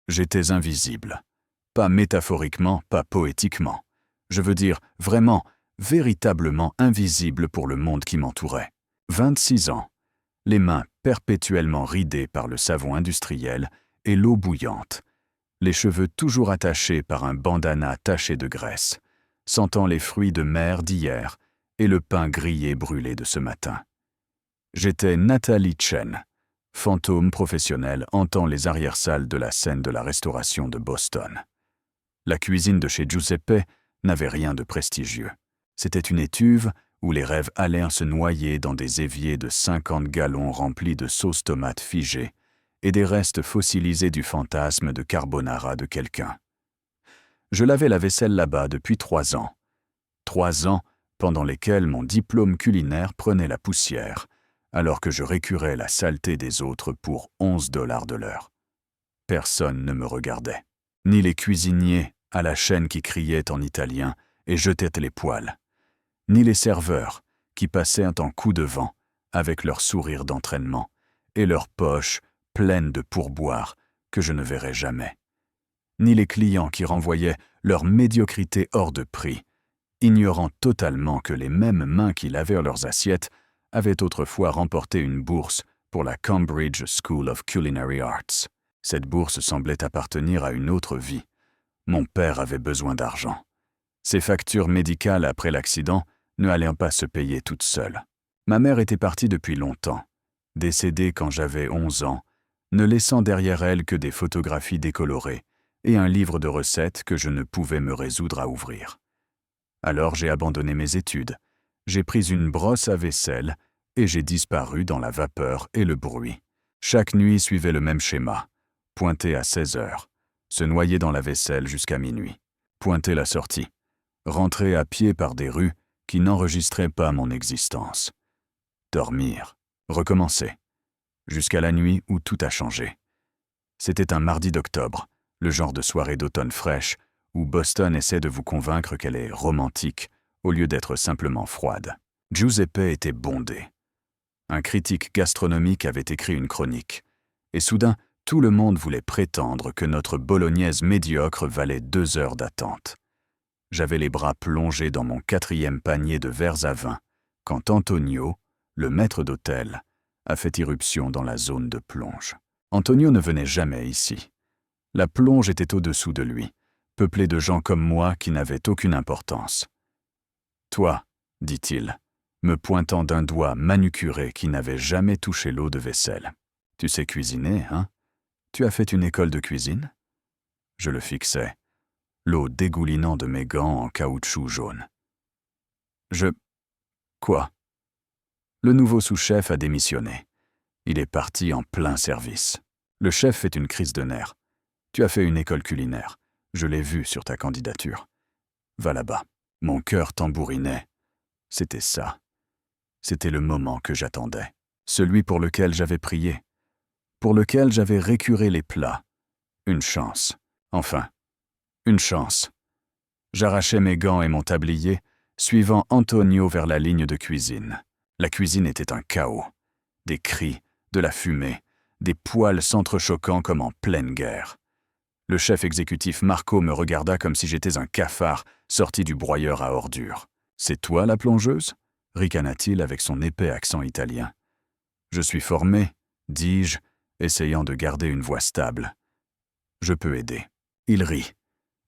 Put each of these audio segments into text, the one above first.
J'étais invisible. Pas métaphoriquement, pas poétiquement. Je veux dire vraiment, véritablement invisible pour le monde qui m'entourait. 26 ans. Les mains perpétuellement ridées par le savon industriel et l'eau bouillante. Les cheveux toujours attachés par un bandana taché de graisse, sentant les fruits de mer d'hier et le pain grillé brûlé de ce matin. J'étais Nathalie Chen, fantôme professionnel hantant les arrière-salles de la scène de la restauration de Boston. La cuisine de chez Giuseppe n'avait rien de prestigieux. C'était une étuve où les rêves allaient se noyer dans des éviers de 50 gallons remplis de sauce tomate figée et des restes fossilisés du fantasme de carbonara de quelqu'un. Je lavais la vaisselle là-bas depuis 3 ans. 3 ans pendant lesquels mon diplôme culinaire prenait la poussière, alors que je récurais la saleté des autres pour 11 $ de l'heure. Personne ne me regardait. Ni les cuisiniers à la chaîne qui criaient en italien et jetaient les poêles, ni les serveurs qui passaient en coup de vent avec leur sourire d'entraînement et leurs poches pleines de pourboires que je ne verrai jamais, ni les clients qui renvoyaient leur médiocrité hors de prix, ignorant totalement que les mêmes mains qui lavaient leurs assiettes avaient autrefois remporté une bourse pour la Cambridge School of Culinary Arts. Cette bourse semblait appartenir à une autre vie. Mon père avait besoin d'argent. Ses factures médicales après l'accident ne allaient pas se payer toutes seules. Ma mère était partie depuis longtemps, décédée quand j'avais 11 ans, ne laissant derrière elle que des photographies décolorées et un livre de recettes que je ne pouvais me résoudre à ouvrir. Alors j'ai abandonné mes études, j'ai pris une brosse à vaisselle et j'ai disparu dans la vapeur et le bruit. Chaque nuit suivait le même schéma, pointer à 16 heures, se noyer dans la vaisselle jusqu'à minuit, pointer la sortie, rentrer à pied par des rues qui n'enregistraient pas mon existence. Dormir, recommencer, jusqu'à la nuit où tout a changé. C'était un mardi d'octobre, le genre de soirée d'automne fraîche où Boston essaie de vous convaincre qu'elle est romantique au lieu d'être simplement froide. Giuseppe était bondé. Un critique gastronomique avait écrit une chronique, et soudain, tout le monde voulait prétendre que notre bolognaise médiocre valait 2 heures d'attente. J'avais les bras plongés dans mon 4e panier de verres à vin, quand Antonio, le maître d'hôtel, a fait irruption dans la zone de plonge. Antonio ne venait jamais ici. La plonge était au-dessous de lui, peuplée de gens comme moi qui n'avaient aucune importance. « Toi, dit-il, me pointant d'un doigt manucuré qui n'avait jamais touché l'eau de vaisselle. Tu sais cuisiner, hein? Tu as fait une école de cuisine ?» Je le fixais, l'eau dégoulinant de mes gants en caoutchouc jaune. Quoi? Le nouveau sous-chef a démissionné. Il est parti en plein service. Le chef fait une crise de nerfs. Tu as fait une école culinaire. Je l'ai vu sur ta candidature. Va là-bas. Mon cœur tambourinait. C'était ça. C'était le moment que j'attendais. Celui pour lequel j'avais prié. Pour lequel j'avais récuré les plats. Une chance. Enfin, une chance. J'arrachais mes gants et mon tablier, suivant Antonio vers la ligne de cuisine. La cuisine était un chaos. Des cris, de la fumée, des poils s'entrechoquant comme en pleine guerre. Le chef exécutif Marco me regarda comme si j'étais un cafard sorti du broyeur à ordures. « C'est toi la plongeuse ?» ricana-t-il avec son épais accent italien. « Je suis formé, dis-je, essayant de garder une voix stable. Je peux aider. » Il rit.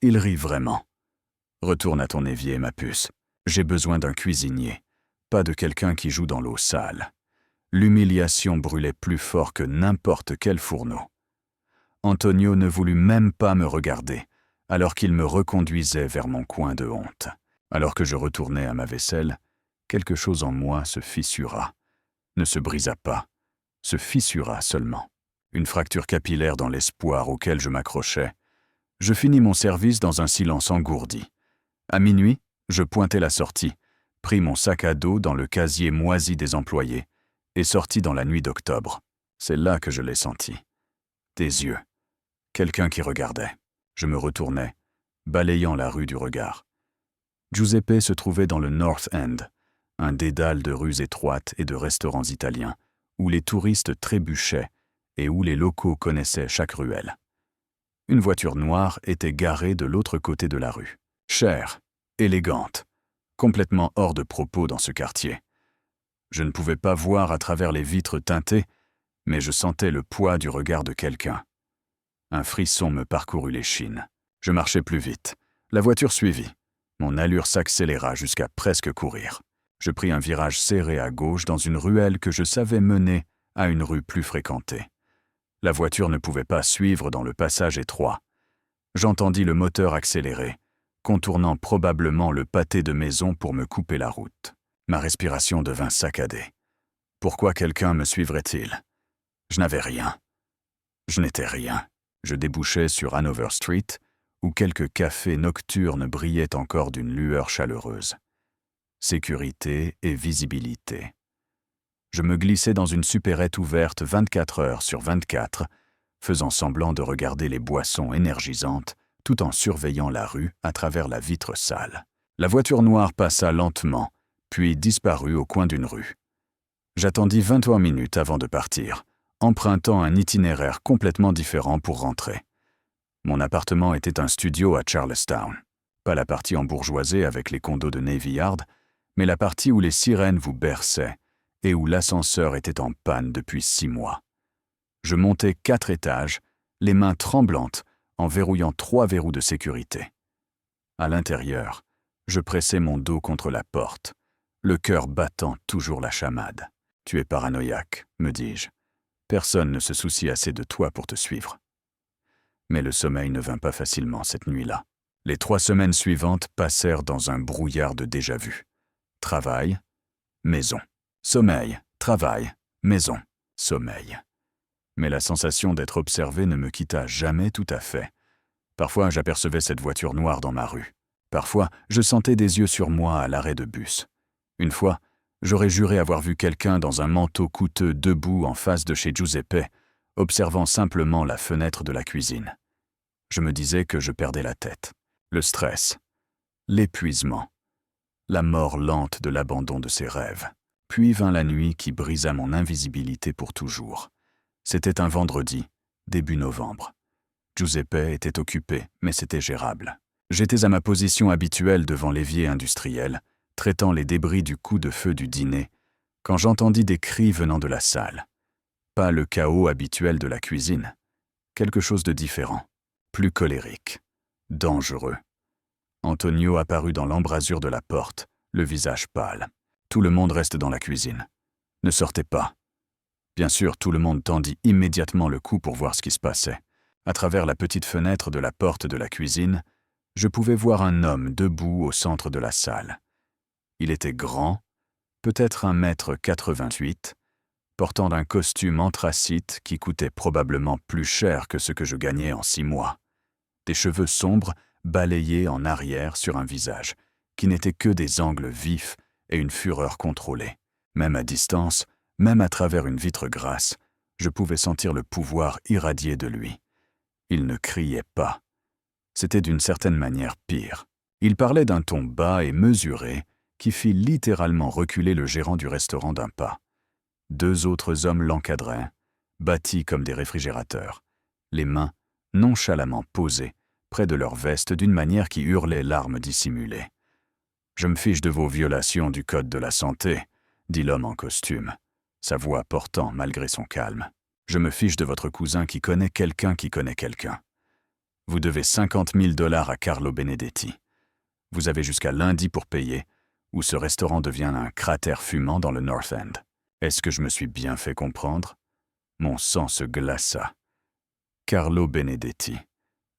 Il rit vraiment. « Retourne à ton évier, ma puce. J'ai besoin d'un cuisinier, pas de quelqu'un qui joue dans l'eau sale. » L'humiliation brûlait plus fort que n'importe quel fourneau. Antonio ne voulut même pas me regarder, alors qu'il me reconduisait vers mon coin de honte. Alors que je retournais à ma vaisselle, quelque chose en moi se fissura. Ne se brisa pas, se fissura seulement. Une fracture capillaire dans l'espoir auquel je m'accrochais. Je finis mon service dans un silence engourdi. À minuit, je pointai la sortie, pris mon sac à dos dans le casier moisi des employés et sortis dans la nuit d'octobre. C'est là que je l'ai senti. Des yeux. Quelqu'un qui regardait. Je me retournai, balayant la rue du regard. Giuseppe se trouvait dans le North End, un dédale de rues étroites et de restaurants italiens, où les touristes trébuchaient et où les locaux connaissaient chaque ruelle. Une voiture noire était garée de l'autre côté de la rue. Chère, élégante, complètement hors de propos dans ce quartier. Je ne pouvais pas voir à travers les vitres teintées, mais je sentais le poids du regard de quelqu'un. Un frisson me parcourut l'échine. Je marchais plus vite. La voiture suivit. Mon allure s'accéléra jusqu'à presque courir. Je pris un virage serré à gauche dans une ruelle que je savais mener à une rue plus fréquentée. La voiture ne pouvait pas suivre dans le passage étroit. J'entendis le moteur accélérer, contournant probablement le pâté de maisons pour me couper la route. Ma respiration devint saccadée. Pourquoi quelqu'un me suivrait-il? Je n'avais rien. Je n'étais rien. Je débouchais sur Hanover Street, où quelques cafés nocturnes brillaient encore d'une lueur chaleureuse. Sécurité et visibilité. Je me glissais dans une supérette ouverte 24 heures sur 24, faisant semblant de regarder les boissons énergisantes, tout en surveillant la rue à travers la vitre sale. La voiture noire passa lentement, puis disparut au coin d'une rue. J'attendis 23 minutes avant de partir, empruntant un itinéraire complètement différent pour rentrer. Mon appartement était un studio à Charlestown. Pas la partie embourgeoisée avec les condos de Navy Yard, mais la partie où les sirènes vous berçaient et où l'ascenseur était en panne depuis 6 mois. Je montais 4 étages, les mains tremblantes, en verrouillant 3 verrous de sécurité. À l'intérieur, je pressais mon dos contre la porte, le cœur battant toujours la chamade. « Tu es paranoïaque », me dis-je. « Personne ne se soucie assez de toi pour te suivre. » Mais le sommeil ne vint pas facilement cette nuit-là. Les 3 semaines suivantes passèrent dans un brouillard de déjà-vu. Travail, maison. Sommeil, travail, maison, sommeil. Mais la sensation d'être observé ne me quitta jamais tout à fait. Parfois, j'apercevais cette voiture noire dans ma rue. Parfois, je sentais des yeux sur moi à l'arrêt de bus. Une fois, j'aurais juré avoir vu quelqu'un dans un manteau coûteux debout en face de chez Giuseppe, observant simplement la fenêtre de la cuisine. Je me disais que je perdais la tête. Le stress, l'épuisement, la mort lente de l'abandon de ses rêves. Puis vint la nuit qui brisa mon invisibilité pour toujours. C'était un vendredi, début novembre. Giuseppe était occupé, mais c'était gérable. J'étais à ma position habituelle devant l'évier industriel, traitant les débris du coup de feu du dîner, quand j'entendis des cris venant de la salle. Pas le chaos habituel de la cuisine. Quelque chose de différent, plus colérique, dangereux. Antonio apparut dans l'embrasure de la porte, le visage pâle. Tout le monde reste dans la cuisine. Ne sortez pas. Bien sûr, tout le monde tendit immédiatement le cou pour voir ce qui se passait. À travers la petite fenêtre de la porte de la cuisine, je pouvais voir un homme debout au centre de la salle. Il était grand, peut-être 1,88 m, portant un costume anthracite qui coûtait probablement plus cher que ce que je gagnais en 6 mois. Des cheveux sombres balayés en arrière sur un visage, qui n'était que des angles vifs et une fureur contrôlée. Même à distance, même à travers une vitre grasse, je pouvais sentir le pouvoir irradier de lui. Il ne criait pas. C'était d'une certaine manière pire. Il parlait d'un ton bas et mesuré qui fit littéralement reculer le gérant du restaurant d'un pas. 2 autres hommes l'encadraient, bâtis comme des réfrigérateurs, les mains nonchalamment posées près de leur veste d'une manière qui hurlait l'arme dissimulée. « Je me fiche de vos violations du code de la santé », dit l'homme en costume, sa voix portant malgré son calme. « Je me fiche de votre cousin qui connaît quelqu'un qui connaît quelqu'un. Vous devez 50 000 $ à Carlo Benedetti. Vous avez jusqu'à lundi pour payer, ou ce restaurant devient un cratère fumant dans le North End. Est-ce que je me suis bien fait comprendre ? » Mon sang se glaça. Carlo Benedetti.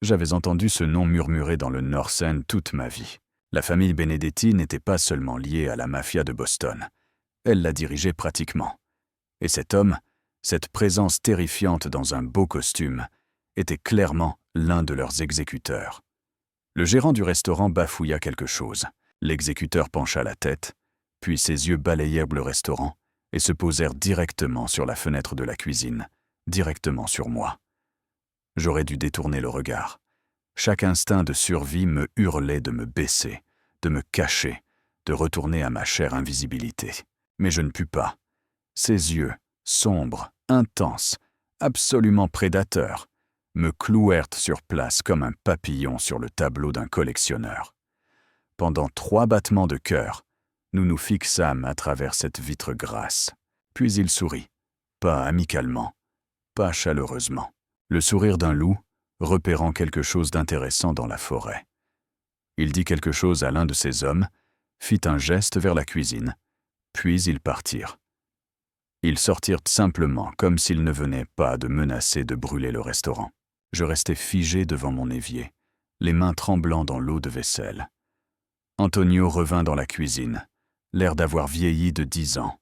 J'avais entendu ce nom murmuré dans le North End toute ma vie. La famille Benedetti n'était pas seulement liée à la mafia de Boston. Elle la dirigeait pratiquement. Et cet homme, cette présence terrifiante dans un beau costume, était clairement l'un de leurs exécuteurs. Le gérant du restaurant bafouilla quelque chose. L'exécuteur pencha la tête, puis ses yeux balayèrent le restaurant et se posèrent directement sur la fenêtre de la cuisine, directement sur moi. J'aurais dû détourner le regard. Chaque instinct de survie me hurlait de me baisser, de me cacher, de retourner à ma chère invisibilité. Mais je ne pus pas. Ses yeux, sombres, intenses, absolument prédateurs, me clouèrent sur place comme un papillon sur le tableau d'un collectionneur. Pendant 3 battements de cœur, nous nous fixâmes à travers cette vitre grasse. Puis il sourit, pas amicalement, pas chaleureusement. Le sourire d'un loup, repérant quelque chose d'intéressant dans la forêt. Il dit quelque chose à l'un de ses hommes, fit un geste vers la cuisine, puis ils partirent. Ils sortirent simplement, comme s'ils ne venaient pas de menacer de brûler le restaurant. Je restais figé devant mon évier, les mains tremblant dans l'eau de vaisselle. Antonio revint dans la cuisine, l'air d'avoir vieilli de 10 ans.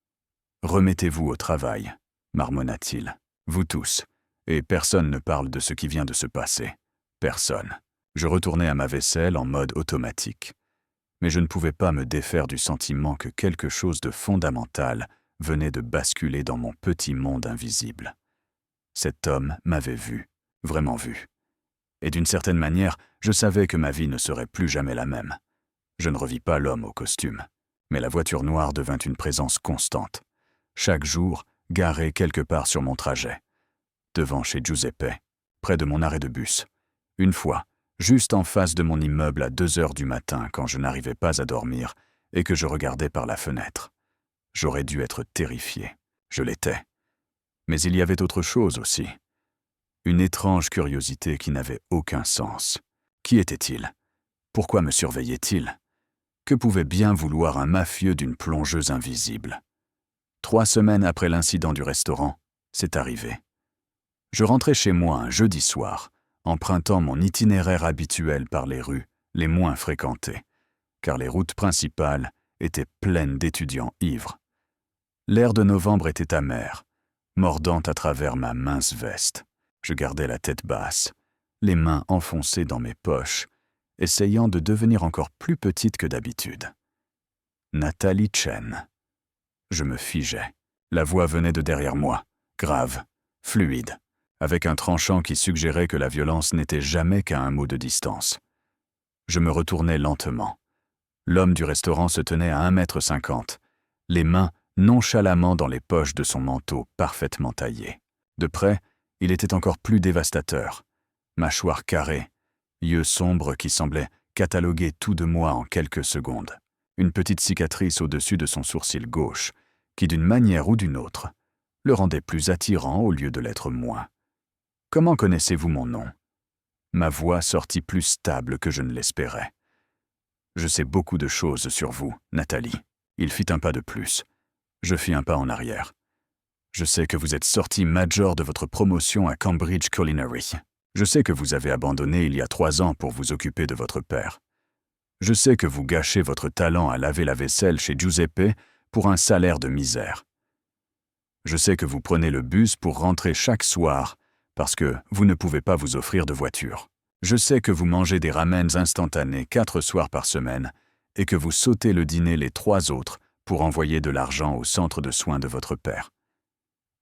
« Remettez-vous au travail, marmonna-t-il. Vous tous. Et personne ne parle de ce qui vient de se passer. Personne. » Je retournai à ma vaisselle en mode automatique. Mais je ne pouvais pas me défaire du sentiment que quelque chose de fondamental venait de basculer dans mon petit monde invisible. Cet homme m'avait vu, vraiment vu. Et d'une certaine manière, je savais que ma vie ne serait plus jamais la même. Je ne revis pas l'homme au costume, mais la voiture noire devint une présence constante. Chaque jour, garée quelque part sur mon trajet. Devant chez Giuseppe, près de mon arrêt de bus. Une fois, juste en face de mon immeuble à 2 heures du matin quand je n'arrivais pas à dormir et que je regardais par la fenêtre. J'aurais dû être terrifié. Je l'étais. Mais il y avait autre chose aussi. Une étrange curiosité qui n'avait aucun sens. Qui était-il? Pourquoi me surveillait-il? Que pouvait bien vouloir un mafieux d'une plongeuse invisible? 3 semaines après l'incident du restaurant, c'est arrivé. Je rentrais chez moi un jeudi soir, empruntant mon itinéraire habituel par les rues les moins fréquentées, car les routes principales étaient pleines d'étudiants ivres. L'air de novembre était amer, mordant à travers ma mince veste. Je gardais la tête basse, les mains enfoncées dans mes poches, essayant de devenir encore plus petite que d'habitude. Nathalie Chen. Je me figeais. La voix venait de derrière moi, grave, fluide, avec un tranchant qui suggérait que la violence n'était jamais qu'à un mot de distance. Je me retournai lentement. L'homme du restaurant se tenait à 1,50 m, les mains nonchalamment dans les poches de son manteau parfaitement taillé. De près, il était encore plus dévastateur. Mâchoire carrée, yeux sombres qui semblaient cataloguer tout de moi en quelques secondes. Une petite cicatrice au-dessus de son sourcil gauche, qui d'une manière ou d'une autre, le rendait plus attirant au lieu de l'être moins. « Comment connaissez-vous mon nom ?» Ma voix sortit plus stable que je ne l'espérais. « Je sais beaucoup de choses sur vous, Nathalie. » Il fit un pas de plus. Je fis un pas en arrière. « Je sais que vous êtes sortie major de votre promotion à Cambridge Culinary. Je sais que vous avez abandonné il y a 3 ans pour vous occuper de votre père. Je sais que vous gâchez votre talent à laver la vaisselle chez Giuseppe pour un salaire de misère. Je sais que vous prenez le bus pour rentrer chaque soir parce que vous ne pouvez pas vous offrir de voiture. Je sais que vous mangez des ramens instantanés 4 soirs par semaine et que vous sautez le dîner les 3 autres pour envoyer de l'argent au centre de soins de votre père.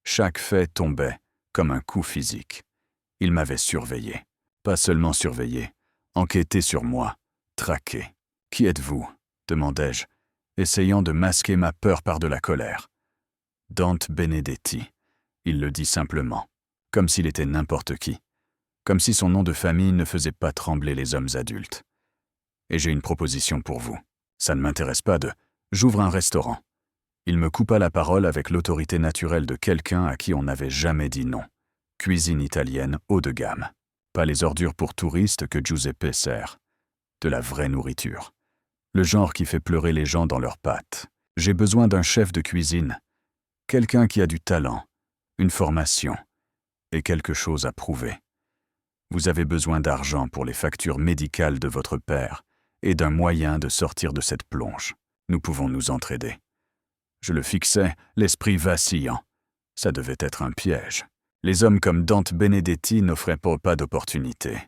Chaque fait tombait comme un coup physique. Il m'avait surveillé. Pas seulement surveillé, enquêté sur moi, traqué. « Qui êtes-vous » demandai-je, essayant de masquer ma peur par de la colère. « Dante Benedetti », il le dit simplement, comme s'il était n'importe qui, comme si son nom de famille ne faisait pas trembler les hommes adultes. « Et j'ai une proposition pour vous. Ça ne m'intéresse pas de... J'ouvre un restaurant. » Il me coupa la parole avec l'autorité naturelle de quelqu'un à qui on n'avait jamais dit non. Cuisine italienne haut de gamme. Pas les ordures pour touristes que Giuseppe sert. De la vraie nourriture. Le genre qui fait pleurer les gens dans leurs pattes. J'ai besoin d'un chef de cuisine. Quelqu'un qui a du talent, une formation et quelque chose à prouver. Vous avez besoin d'argent pour les factures médicales de votre père et d'un moyen de sortir de cette plonge. Nous pouvons nous entraider. Je le fixais, l'esprit vacillant. Ça devait être un piège. Les hommes comme Dante Benedetti n'offraient pas d'opportunité.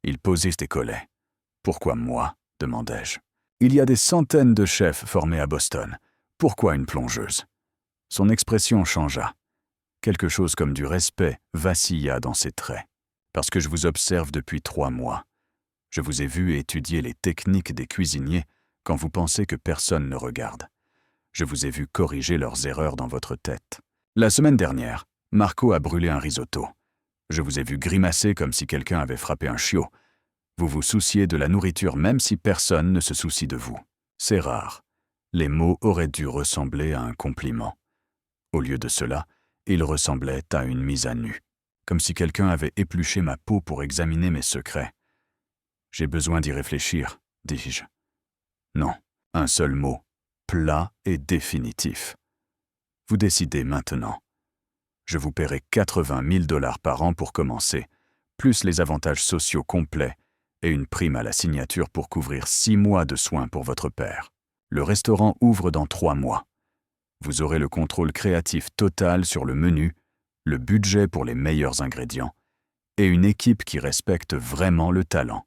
Ils posaient et collaient. « Pourquoi moi ?» demandai-je. « Il y a des centaines de chefs formés à Boston. Pourquoi une plongeuse ?» Son expression changea. Quelque chose comme du respect vacilla dans ses traits. « Parce que je vous observe depuis 3 mois. Je vous ai vu étudier les techniques des cuisiniers quand vous pensez que personne ne regarde. Je vous ai vu corriger leurs erreurs dans votre tête. La semaine dernière, Marco a brûlé un risotto. Je vous ai vu grimacer comme si quelqu'un avait frappé un chiot. Vous vous souciez de la nourriture même si personne ne se soucie de vous. C'est rare. Les mots auraient dû ressembler à un compliment. Au lieu de cela, ils ressemblaient à une mise à nu, comme si quelqu'un avait épluché ma peau pour examiner mes secrets. J'ai besoin d'y réfléchir, dis-je. Non, un seul mot, plat et définitif. Vous décidez maintenant. Je vous paierai 80 000 $ par an pour commencer, plus les avantages sociaux complets et une prime à la signature pour couvrir 6 mois de soins pour votre père. Le restaurant ouvre dans 3 mois. Vous aurez le contrôle créatif total sur le menu, le budget pour les meilleurs ingrédients et une équipe qui respecte vraiment le talent.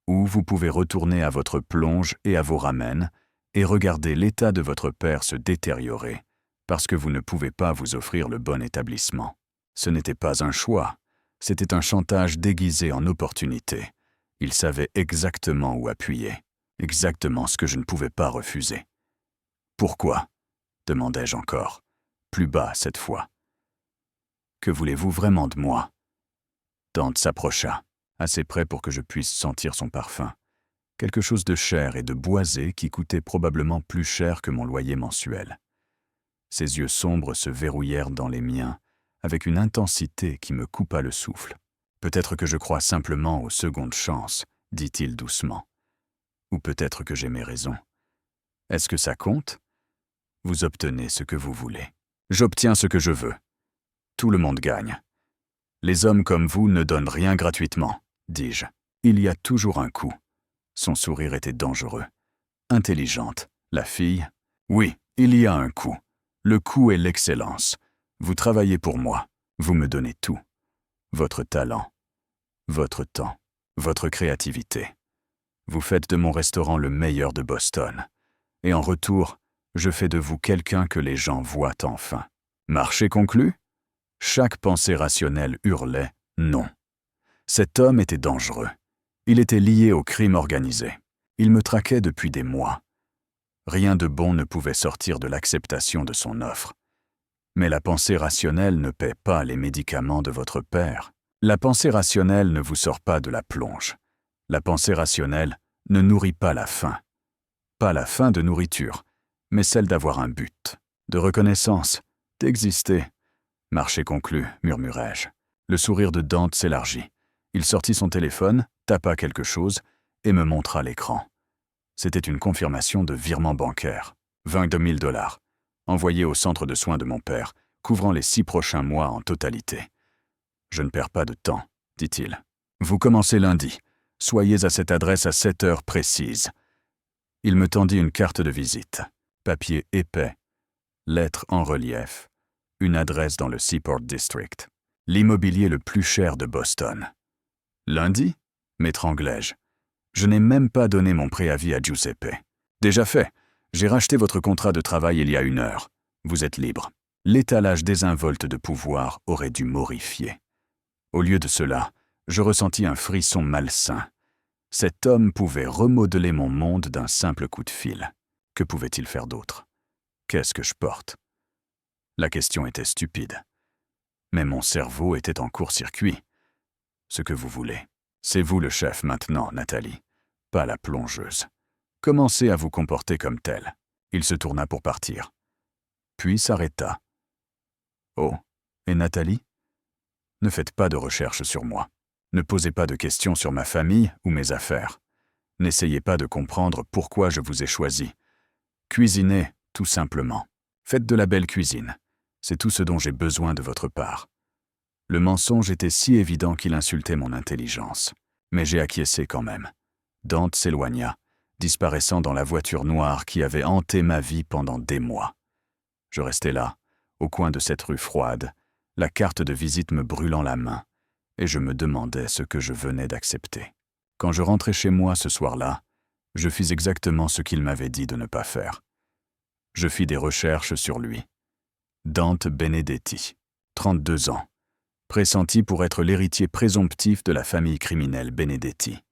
Ou vous pouvez retourner à votre plonge et à vos ramen et regarder l'état de votre père se détériorer parce que vous ne pouvez pas vous offrir le bon établissement. Ce n'était pas un choix, c'était un chantage déguisé en opportunité. Il savait exactement où appuyer, exactement ce que je ne pouvais pas refuser. « Pourquoi ?» demandai-je encore, plus bas cette fois. « Que voulez-vous vraiment de moi ?» Dante s'approcha, assez près pour que je puisse sentir son parfum. Quelque chose de cher et de boisé qui coûtait probablement plus cher que mon loyer mensuel. Ses yeux sombres se verrouillèrent dans les miens, avec une intensité qui me coupa le souffle. « Peut-être que je crois simplement aux secondes chances, dit-il doucement. Ou peut-être que j'ai mes raisons. Est-ce que ça compte ? Vous obtenez ce que vous voulez. J'obtiens ce que je veux. Tout le monde gagne. Les hommes comme vous ne donnent rien gratuitement, dis-je. Il y a toujours un coût. Son sourire était dangereux. Intelligente, la fille. Oui, il y a un coût. Le coût est l'excellence. Vous travaillez pour moi. Vous me donnez tout. Votre talent, votre temps, votre créativité. Vous faites de mon restaurant le meilleur de Boston. Et en retour, je fais de vous quelqu'un que les gens voient enfin. Marché conclu ? Chaque pensée rationnelle hurlait « non ». Cet homme était dangereux. Il était lié au crime organisé. Il me traquait depuis des mois. Rien de bon ne pouvait sortir de l'acceptation de son offre. Mais la pensée rationnelle ne paie pas les médicaments de votre père. La pensée rationnelle ne vous sort pas de la plonge. La pensée rationnelle ne nourrit pas la faim. Pas la faim de nourriture, mais celle d'avoir un but, de reconnaissance, d'exister. Marché conclu, murmurai-je. Le sourire de Dante s'élargit. Il sortit son téléphone, tapa quelque chose et me montra l'écran. C'était une confirmation de virement bancaire. 22 000 $. Envoyé au centre de soins de mon père, couvrant les 6 prochains mois en totalité. « Je ne perds pas de temps, dit-il. Vous commencez lundi. Soyez à cette adresse à 7 heures précises. » Il me tendit une carte de visite. Papier épais, lettres en relief, une adresse dans le Seaport District. L'immobilier le plus cher de Boston. « Lundi » m'étranglai-je. Je n'ai même pas donné mon préavis à Giuseppe. « Déjà fait. J'ai racheté votre contrat de travail il y a 1 heure. Vous êtes libre. » L'étalage désinvolte de pouvoir aurait dû m'horrifier. Au lieu de cela, je ressentis un frisson malsain. Cet homme pouvait remodeler mon monde d'un simple coup de fil. Que pouvait-il faire d'autre ? Qu'est-ce que je porte ? La question était stupide. Mais mon cerveau était en court-circuit. Ce que vous voulez. C'est vous le chef maintenant, Nathalie, pas la plongeuse. Commencez à vous comporter comme telle. Il se tourna pour partir. Puis s'arrêta. Oh, et Nathalie ? Ne faites pas de recherches sur moi. Ne posez pas de questions sur ma famille ou mes affaires. N'essayez pas de comprendre pourquoi je vous ai choisi. Cuisinez, tout simplement. Faites de la belle cuisine. C'est tout ce dont j'ai besoin de votre part. Le mensonge était si évident qu'il insultait mon intelligence. Mais j'ai acquiescé quand même. Dante s'éloigna, disparaissant dans la voiture noire qui avait hanté ma vie pendant des mois. Je restais là, au coin de cette rue froide, la carte de visite me brûlant la main, et je me demandais ce que je venais d'accepter. Quand je rentrai chez moi ce soir-là, je fis exactement ce qu'il m'avait dit de ne pas faire. Je fis des recherches sur lui. Dante Benedetti, 32 ans, pressenti pour être l'héritier présomptif de la famille criminelle Benedetti.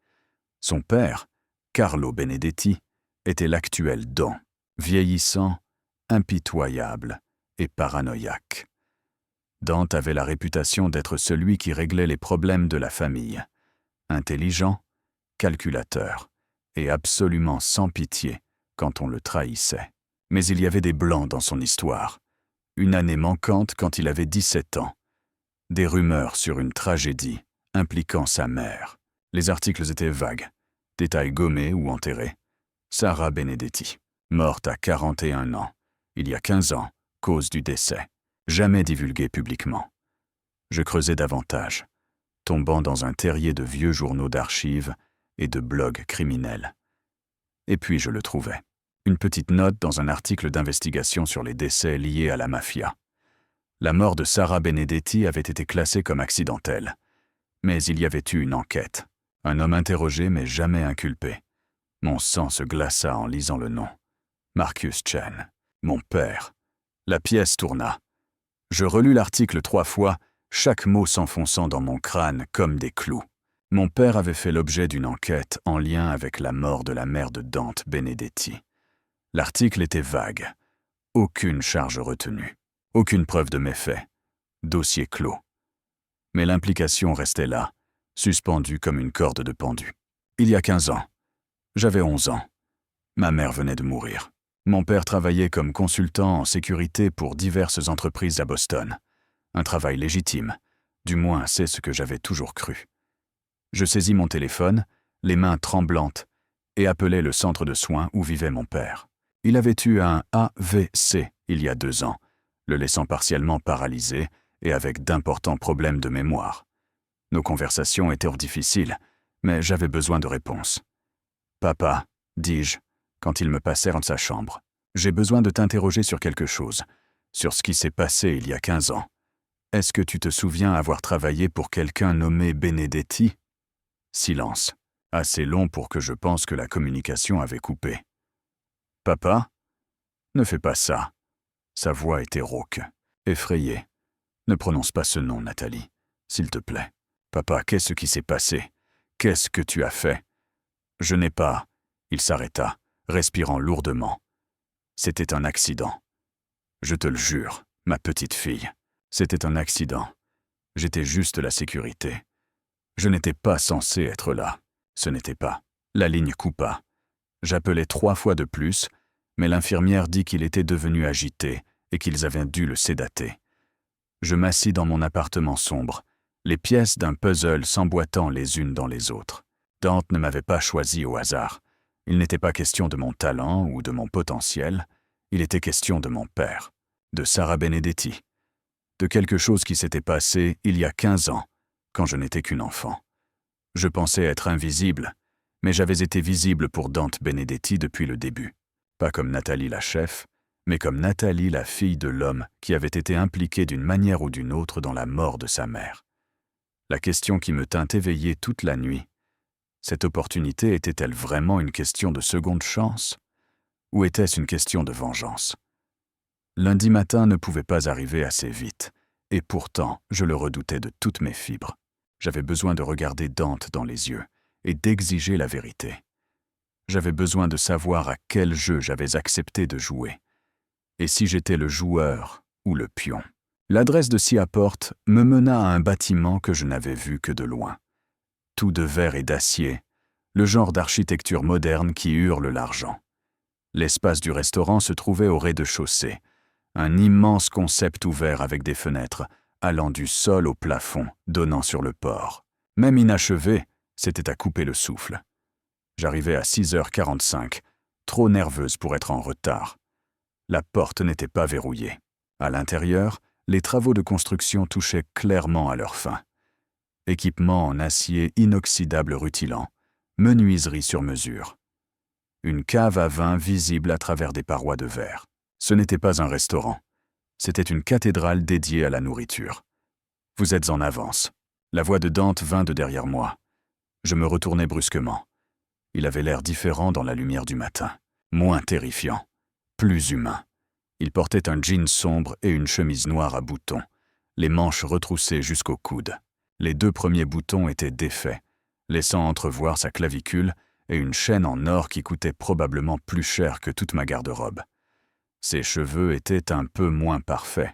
Son père, Carlo Benedetti, était l'actuel don, vieillissant, impitoyable et paranoïaque. Dante avait la réputation d'être celui qui réglait les problèmes de la famille. Intelligent, calculateur, et absolument sans pitié quand on le trahissait. Mais il y avait des blancs dans son histoire. Une année manquante quand il avait 17 ans. Des rumeurs sur une tragédie impliquant sa mère. Les articles étaient vagues. Détails gommés ou enterrés. Sara Benedetti, morte à 41 ans, il y a 15 ans, cause du décès. Jamais divulgué publiquement. Je creusais davantage, tombant dans un terrier de vieux journaux d'archives et de blogs criminels. Et puis je le trouvais. Une petite note dans un article d'investigation sur les décès liés à la mafia. La mort de Sara Benedetti avait été classée comme accidentelle. Mais il y avait eu une enquête. Un homme interrogé mais jamais inculpé. Mon sang se glaça en lisant le nom. Marcus Chen. Mon père. La pièce tourna. Je relus l'article 3 fois, chaque mot s'enfonçant dans mon crâne comme des clous. Mon père avait fait l'objet d'une enquête en lien avec la mort de la mère de Dante Benedetti. L'article était vague. Aucune charge retenue. Aucune preuve de méfait. Dossier clos. Mais l'implication restait là, suspendue comme une corde de pendu. Il y a 15 ans. J'avais 11 ans. Ma mère venait de mourir. Mon père travaillait comme consultant en sécurité pour diverses entreprises à Boston. Un travail légitime. Du moins, c'est ce que j'avais toujours cru. Je saisis mon téléphone, les mains tremblantes, et appelai le centre de soins où vivait mon père. Il avait eu un AVC il y a 2 ans, le laissant partiellement paralysé et avec d'importants problèmes de mémoire. Nos conversations étaient difficiles, mais j'avais besoin de réponses. « Papa, dis-je, quand ils me passèrent dans sa chambre, j'ai besoin de t'interroger sur quelque chose, sur ce qui s'est passé il y a 15 ans. Est-ce que tu te souviens avoir travaillé pour quelqu'un nommé Benedetti ?» Silence, assez long pour que je pense que la communication avait coupé. « Papa, ne fais pas ça. » Sa voix était rauque, effrayée. « Ne prononce pas ce nom, Nathalie, s'il te plaît. Papa, qu'est-ce qui s'est passé? Qu'est-ce que tu as fait? » Je n'ai pas. Il s'arrêta, respirant lourdement. C'était un accident. Je te le jure, ma petite fille. C'était un accident. J'étais juste la sécurité. Je n'étais pas censé être là. Ce n'était pas. La ligne coupa. J'appelai 3 fois de plus, mais l'infirmière dit qu'il était devenu agité et qu'ils avaient dû le sédater. Je m'assis dans mon appartement sombre, les pièces d'un puzzle s'emboîtant les unes dans les autres. Dante ne m'avait pas choisi au hasard. Il n'était pas question de mon talent ou de mon potentiel, il était question de mon père, de Sara Benedetti, de quelque chose qui s'était passé il y a 15 ans, quand je n'étais qu'une enfant. Je pensais être invisible, mais j'avais été visible pour Dante Benedetti depuis le début. Pas comme Nathalie la chef, mais comme Nathalie la fille de l'homme qui avait été impliqué d'une manière ou d'une autre dans la mort de sa mère. La question qui me tint éveillé toute la nuit, cette opportunité était-elle vraiment une question de seconde chance? Ou était-ce une question de vengeance? Lundi matin ne pouvait pas arriver assez vite, et pourtant je le redoutais de toutes mes fibres. J'avais besoin de regarder Dante dans les yeux et d'exiger la vérité. J'avais besoin de savoir à quel jeu j'avais accepté de jouer, et si j'étais le joueur ou le pion. L'adresse de Seaport me mena à un bâtiment que je n'avais vu que de loin. Tout de verre et d'acier, le genre d'architecture moderne qui hurle l'argent. L'espace du restaurant se trouvait au rez-de-chaussée, un immense concept ouvert avec des fenêtres, allant du sol au plafond, donnant sur le port. Même inachevé, c'était à couper le souffle. J'arrivais à 6h45, trop nerveuse pour être en retard. La porte n'était pas verrouillée. À l'intérieur, les travaux de construction touchaient clairement à leur fin. Équipement en acier inoxydable rutilant, menuiserie sur mesure. Une cave à vin visible à travers des parois de verre. Ce n'était pas un restaurant. C'était une cathédrale dédiée à la nourriture. « Vous êtes en avance. » La voix de Dante vint de derrière moi. Je me retournai brusquement. Il avait l'air différent dans la lumière du matin. Moins terrifiant. Plus humain. Il portait un jean sombre et une chemise noire à boutons, les manches retroussées jusqu'au coude. Les 2 premiers boutons étaient défaits, laissant entrevoir sa clavicule et une chaîne en or qui coûtait probablement plus cher que toute ma garde-robe. Ses cheveux étaient un peu moins parfaits,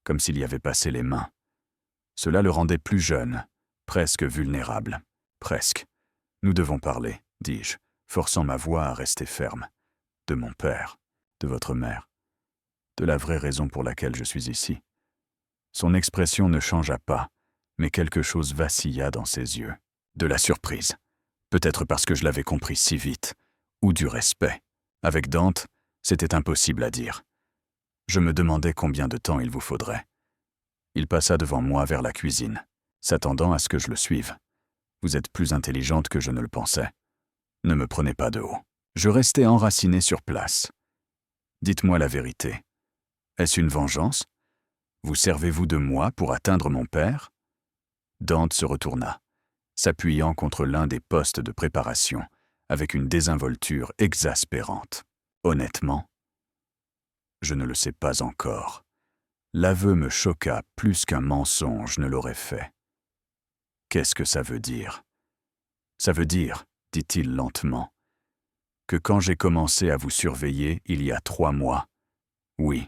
comme s'il y avait passé les mains. Cela le rendait plus jeune, presque vulnérable. Presque. Nous devons parler, dis-je, forçant ma voix à rester ferme. De mon père, de votre mère, de la vraie raison pour laquelle je suis ici. Son expression ne changea pas, mais quelque chose vacilla dans ses yeux. De la surprise. Peut-être parce que je l'avais compris si vite. Ou du respect. Avec Dante, c'était impossible à dire. Je me demandais combien de temps il vous faudrait. Il passa devant moi vers la cuisine, s'attendant à ce que je le suive. Vous êtes plus intelligente que je ne le pensais. Ne me prenez pas de haut. Je restais enraciné sur place. Dites-moi la vérité. Est-ce une vengeance? Vous servez-vous de moi pour atteindre mon père? Dante se retourna, s'appuyant contre l'un des postes de préparation, avec une désinvolture exaspérante. Honnêtement, je ne le sais pas encore. L'aveu me choqua plus qu'un mensonge ne l'aurait fait. Qu'est-ce que ça veut dire? Ça veut dire, dit-il lentement, que quand j'ai commencé à vous surveiller il y a 3 mois, oui,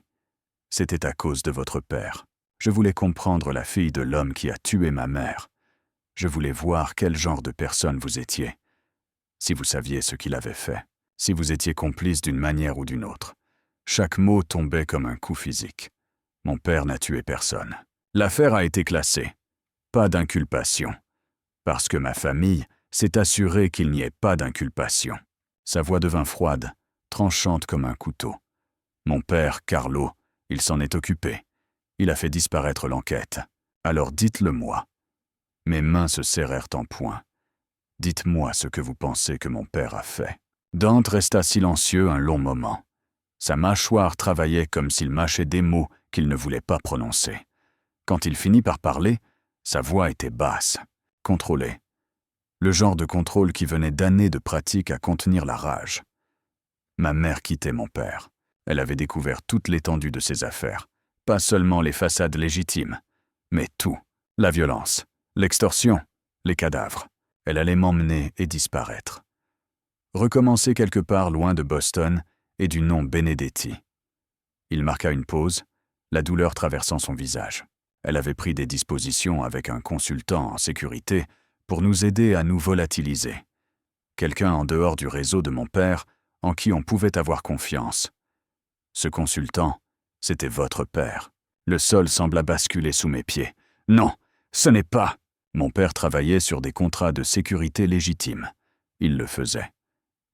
c'était à cause de votre père. Je voulais comprendre la fille de l'homme qui a tué ma mère. Je voulais voir quel genre de personne vous étiez. Si vous saviez ce qu'il avait fait, si vous étiez complice d'une manière ou d'une autre. Chaque mot tombait comme un coup physique. Mon père n'a tué personne. L'affaire a été classée. Pas d'inculpation. Parce que ma famille s'est assurée qu'il n'y ait pas d'inculpation. Sa voix devint froide, tranchante comme un couteau. Mon père, Carlo, il s'en est occupé. Il a fait disparaître l'enquête. Alors dites-le-moi. Mes mains se serrèrent en poing. Dites-moi ce que vous pensez que mon père a fait. Dante resta silencieux un long moment. Sa mâchoire travaillait comme s'il mâchait des mots qu'il ne voulait pas prononcer. Quand il finit par parler, sa voix était basse, contrôlée. Le genre de contrôle qui venait d'années de pratique à contenir la rage. Ma mère quittait mon père. Elle avait découvert toute l'étendue de ses affaires. Pas seulement les façades légitimes, mais tout. La violence, l'extorsion, les cadavres. Elle allait m'emmener et disparaître. Recommencer quelque part loin de Boston et du nom Benedetti. Il marqua une pause, la douleur traversant son visage. Elle avait pris des dispositions avec un consultant en sécurité pour nous aider à nous volatiliser. Quelqu'un en dehors du réseau de mon père en qui on pouvait avoir confiance. Ce consultant, c'était votre père. Le sol sembla basculer sous mes pieds. Non, ce n'est pas. Mon père travaillait sur des contrats de sécurité légitimes. Il le faisait.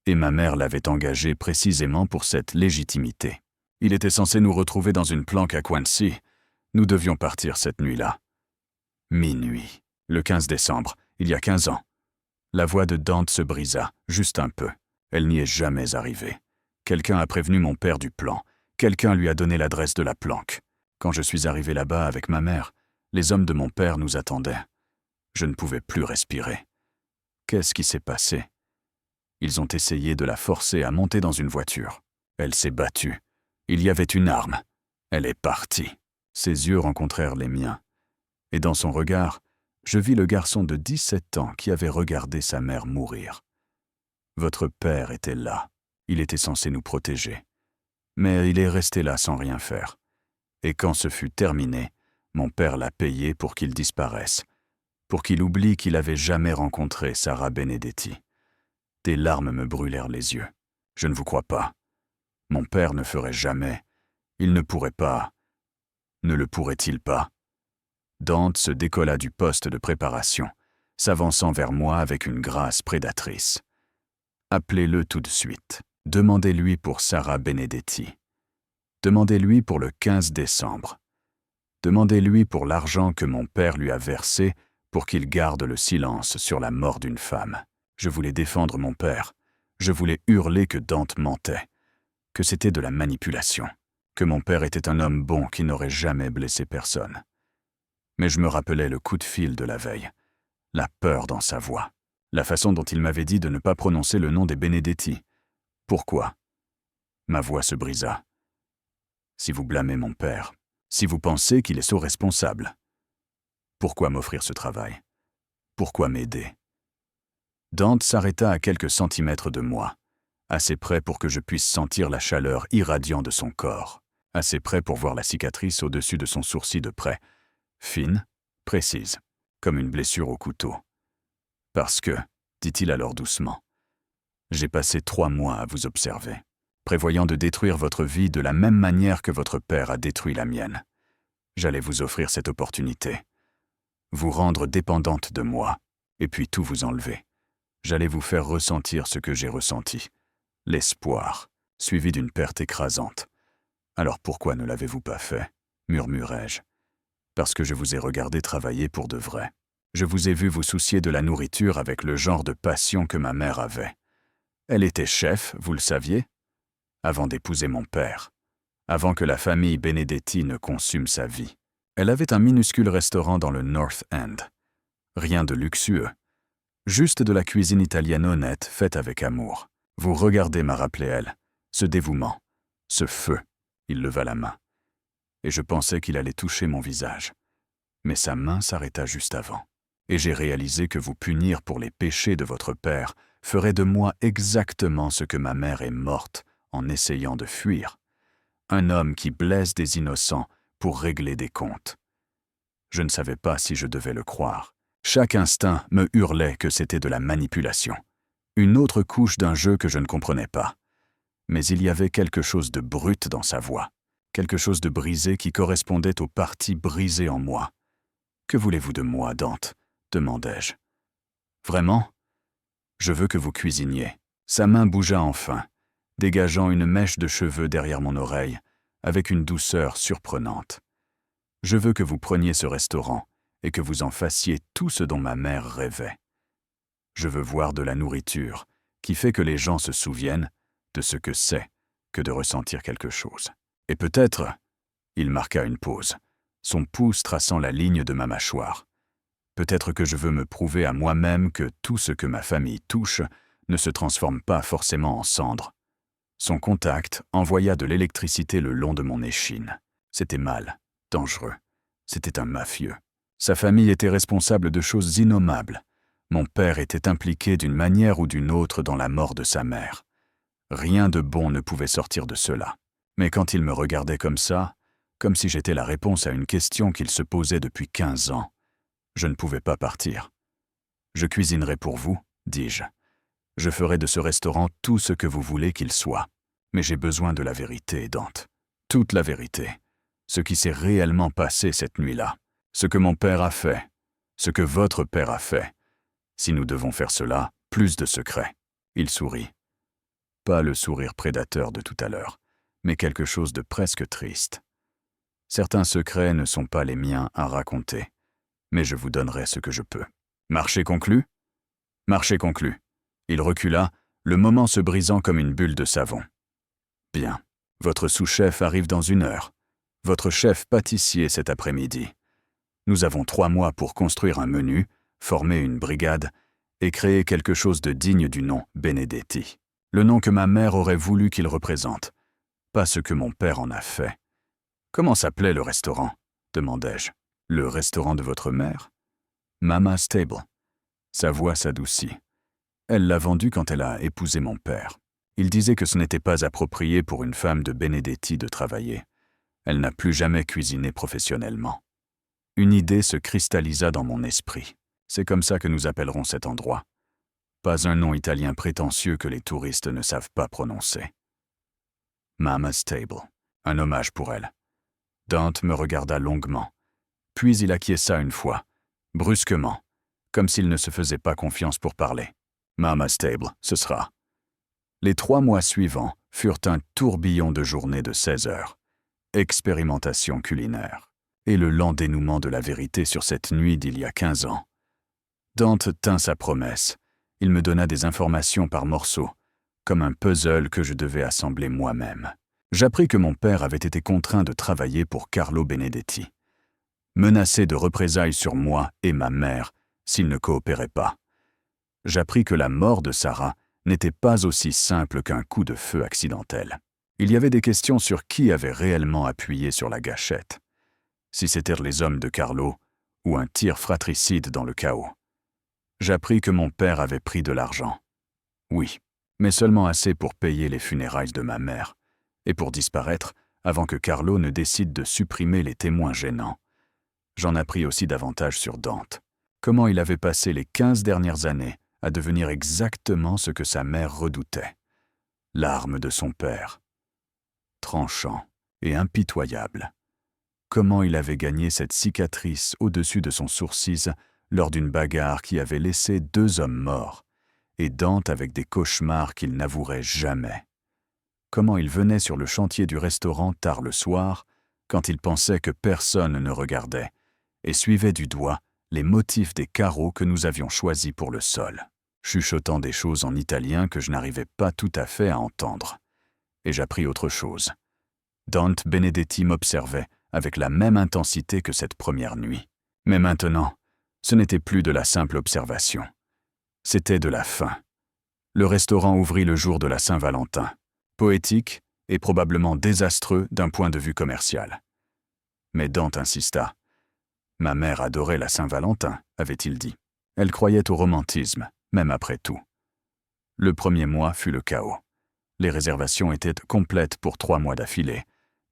Et ma mère l'avait engagé précisément pour cette légitimité. Il était censé nous retrouver dans une planque à Quincy. Nous devions partir cette nuit-là. Minuit, le 15 décembre, il y a 15 ans. La voix de Dante se brisa, juste un peu. Elle n'y est jamais arrivée. Quelqu'un a prévenu mon père du plan. Quelqu'un lui a donné l'adresse de la planque. Quand je suis arrivé là-bas avec ma mère, les hommes de mon père nous attendaient. Je ne pouvais plus respirer. Qu'est-ce qui s'est passé? Ils ont essayé de la forcer à monter dans une voiture. Elle s'est battue. Il y avait une arme. Elle est partie. Ses yeux rencontrèrent les miens. Et dans son regard, je vis le garçon de 17 ans qui avait regardé sa mère mourir. Votre père était là. Il était censé nous protéger. Mais il est resté là sans rien faire. Et quand ce fut terminé, mon père l'a payé pour qu'il disparaisse, pour qu'il oublie qu'il avait jamais rencontré Sara Benedetti. Des larmes me brûlèrent les yeux. Je ne vous crois pas. Mon père ne ferait jamais. Il ne pourrait pas. Ne le pourrait-il pas? Dante se décolla du poste de préparation, s'avançant vers moi avec une grâce prédatrice. Appelez-le tout de suite. Demandez-lui pour Sara Benedetti. Demandez-lui pour le 15 décembre. Demandez-lui pour l'argent que mon père lui a versé pour qu'il garde le silence sur la mort d'une femme. Je voulais défendre mon père. Je voulais hurler que Dante mentait, que c'était de la manipulation, que mon père était un homme bon qui n'aurait jamais blessé personne. Mais je me rappelais le coup de fil de la veille, la peur dans sa voix, la façon dont il m'avait dit de ne pas prononcer le nom des Benedetti. Pourquoi? Ma voix se brisa. Si vous blâmez mon père, si vous pensez qu'il est so responsable, pourquoi m'offrir ce travail? Pourquoi m'aider? Dante s'arrêta à quelques centimètres de moi, assez près pour que je puisse sentir la chaleur irradiant de son corps. assez près pour voir la cicatrice au-dessus de son sourcil de près, fine, précise, comme une blessure au couteau. Parce que, dit-il alors doucement, j'ai passé 3 mois à vous observer, prévoyant de détruire votre vie de la même manière que votre père a détruit la mienne. J'allais vous offrir cette opportunité. Vous rendre dépendante de moi, et puis tout vous enlever. J'allais vous faire ressentir ce que j'ai ressenti. L'espoir, suivi d'une perte écrasante. Alors pourquoi ne l'avez-vous pas fait ? Murmurai-je. Parce que je vous ai regardé travailler pour de vrai. Je vous ai vu vous soucier de la nourriture avec le genre de passion que ma mère avait. Elle était chef, vous le saviez ? Avant d'épouser mon père. Avant que la famille Benedetti ne consume sa vie. Elle avait un minuscule restaurant dans le North End. Rien de luxueux. Juste de la cuisine italienne honnête, faite avec amour. Vous regardez, m'a rappelé elle. Ce dévouement. Ce feu. Il leva la main. Et je pensais qu'il allait toucher mon visage. Mais sa main s'arrêta juste avant. Et j'ai réalisé que vous punir pour les péchés de votre père ferait de moi exactement ce que ma mère est morte en essayant de fuir. Un homme qui blesse des innocents pour régler des comptes. Je ne savais pas si je devais le croire. Chaque instinct me hurlait que c'était de la manipulation. Une autre couche d'un jeu que je ne comprenais pas. Mais il y avait quelque chose de brut dans sa voix. Quelque chose de brisé qui correspondait aux parties brisées en moi. « Que voulez-vous de moi, Dante ?» demandai-je. « Vraiment ? Je veux que vous cuisiniez. » Sa main bougea enfin, dégageant une mèche de cheveux derrière mon oreille, avec une douceur surprenante. « Je veux que vous preniez ce restaurant et que vous en fassiez tout ce dont ma mère rêvait. Je veux voir de la nourriture qui fait que les gens se souviennent de ce que c'est que de ressentir quelque chose. Et peut-être, il marqua une pause, son pouce traçant la ligne de ma mâchoire. Peut-être que je veux me prouver à moi-même que tout ce que ma famille touche ne se transforme pas forcément en cendres. Son contact envoya de l'électricité le long de mon échine. C'était mal, dangereux. C'était un mafieux. Sa famille était responsable de choses innommables. Mon père était impliqué d'une manière ou d'une autre dans la mort de sa mère. Rien de bon ne pouvait sortir de cela. Mais quand il me regardait comme ça, comme si j'étais la réponse à une question qu'il se posait depuis 15 ans, je ne pouvais pas partir. « Je cuisinerai pour vous, dis-je. Je ferai de ce restaurant tout ce que vous voulez qu'il soit. Mais j'ai besoin de la vérité, Dante. Toute la vérité. Ce qui s'est réellement passé cette nuit-là. Ce que mon père a fait. Ce que votre père a fait. Si nous devons faire cela, plus de secrets. » Il sourit. Pas le sourire prédateur de tout à l'heure, mais quelque chose de presque triste. Certains secrets ne sont pas les miens à raconter, mais je vous donnerai ce que je peux. Marché conclu ? Marché conclu. Il recula, le moment se brisant comme une bulle de savon. Bien. Votre sous-chef arrive dans 1 heure. Votre chef pâtissier cet après-midi. Nous avons 3 mois pour construire un menu, former une brigade et créer quelque chose de digne du nom Benedetti. Le nom que ma mère aurait voulu qu'il représente, pas ce que mon père en a fait. « Comment s'appelait le restaurant ?» demandai-je. « Le restaurant de votre mère ?»« Mama's Table. » Sa voix s'adoucit. Elle l'a vendu quand elle a épousé mon père. Il disait que ce n'était pas approprié pour une femme de Benedetti de travailler. Elle n'a plus jamais cuisiné professionnellement. Une idée se cristallisa dans mon esprit. C'est comme ça que nous appellerons cet endroit. Pas un nom italien prétentieux que les touristes ne savent pas prononcer. Mama's Table. Un hommage pour elle. Dante me regarda longuement. Puis il acquiesça une fois, brusquement, comme s'il ne se faisait pas confiance pour parler. Mama's Table, ce sera. Les 3 mois suivants furent un tourbillon de journées de 16 heures. Expérimentation culinaire. Et le lent dénouement de la vérité sur cette nuit d'il y a 15 ans. Dante tint sa promesse. Il me donna des informations par morceaux, comme un puzzle que je devais assembler moi-même. J'appris que mon père avait été contraint de travailler pour Carlo Benedetti, menacé de représailles sur moi et ma mère s'il ne coopérait pas. J'appris que la mort de Sarah n'était pas aussi simple qu'un coup de feu accidentel. Il y avait des questions sur qui avait réellement appuyé sur la gâchette. Si c'étaient les hommes de Carlo ou un tir fratricide dans le chaos. J'appris que mon père avait pris de l'argent. Oui, mais seulement assez pour payer les funérailles de ma mère et pour disparaître avant que Carlo ne décide de supprimer les témoins gênants. J'en appris aussi davantage sur Dante. Comment il avait passé les 15 dernières années à devenir exactement ce que sa mère redoutait. L'arme de son père. Tranchant et impitoyable. Comment il avait gagné cette cicatrice au-dessus de son sourcil lors d'une bagarre qui avait laissé 2 hommes morts, et Dante avec des cauchemars qu'il n'avouerait jamais. Comment il venait sur le chantier du restaurant tard le soir, quand il pensait que personne ne regardait, et suivait du doigt les motifs des carreaux que nous avions choisis pour le sol, chuchotant des choses en italien que je n'arrivais pas tout à fait à entendre. Et j'appris autre chose. Dante Benedetti m'observait avec la même intensité que cette première nuit. Mais maintenant, ce n'était plus de la simple observation. C'était de la faim. Le restaurant ouvrit le jour de la Saint-Valentin. Poétique et probablement désastreux d'un point de vue commercial. Mais Dante insista. Ma mère adorait la Saint-Valentin, avait-il dit. Elle croyait au romantisme, même après tout. Le premier mois fut le chaos. Les réservations étaient complètes pour 3 mois d'affilée,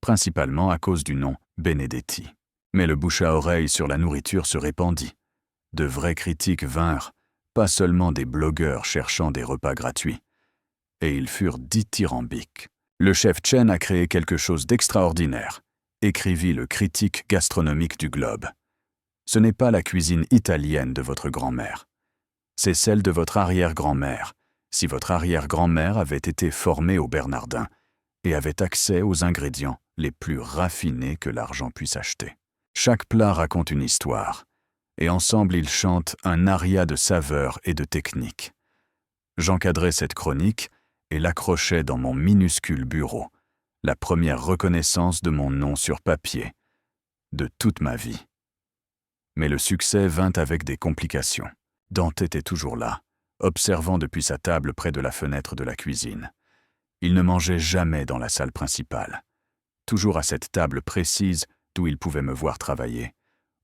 principalement à cause du nom Benedetti. Mais le bouche à oreille sur la nourriture se répandit. De vraies critiques vinrent, pas seulement des blogueurs cherchant des repas gratuits. Et ils furent dithyrambiques. Le chef Chen a créé quelque chose d'extraordinaire, écrivit le critique gastronomique du Globe. Ce n'est pas la cuisine italienne de votre grand-mère. C'est celle de votre arrière-grand-mère, si votre arrière-grand-mère avait été formée au Bernardin et avait accès aux ingrédients les plus raffinés que l'argent puisse acheter. Chaque plat raconte une histoire, et ensemble ils chantent un aria de saveur et de technique. J'encadrais cette chronique et l'accrochais dans mon minuscule bureau, la première reconnaissance de mon nom sur papier, de toute ma vie. Mais le succès vint avec des complications. Dante était toujours là, observant depuis sa table près de la fenêtre de la cuisine. Il ne mangeait jamais dans la salle principale, toujours à cette table précise d'où il pouvait me voir travailler,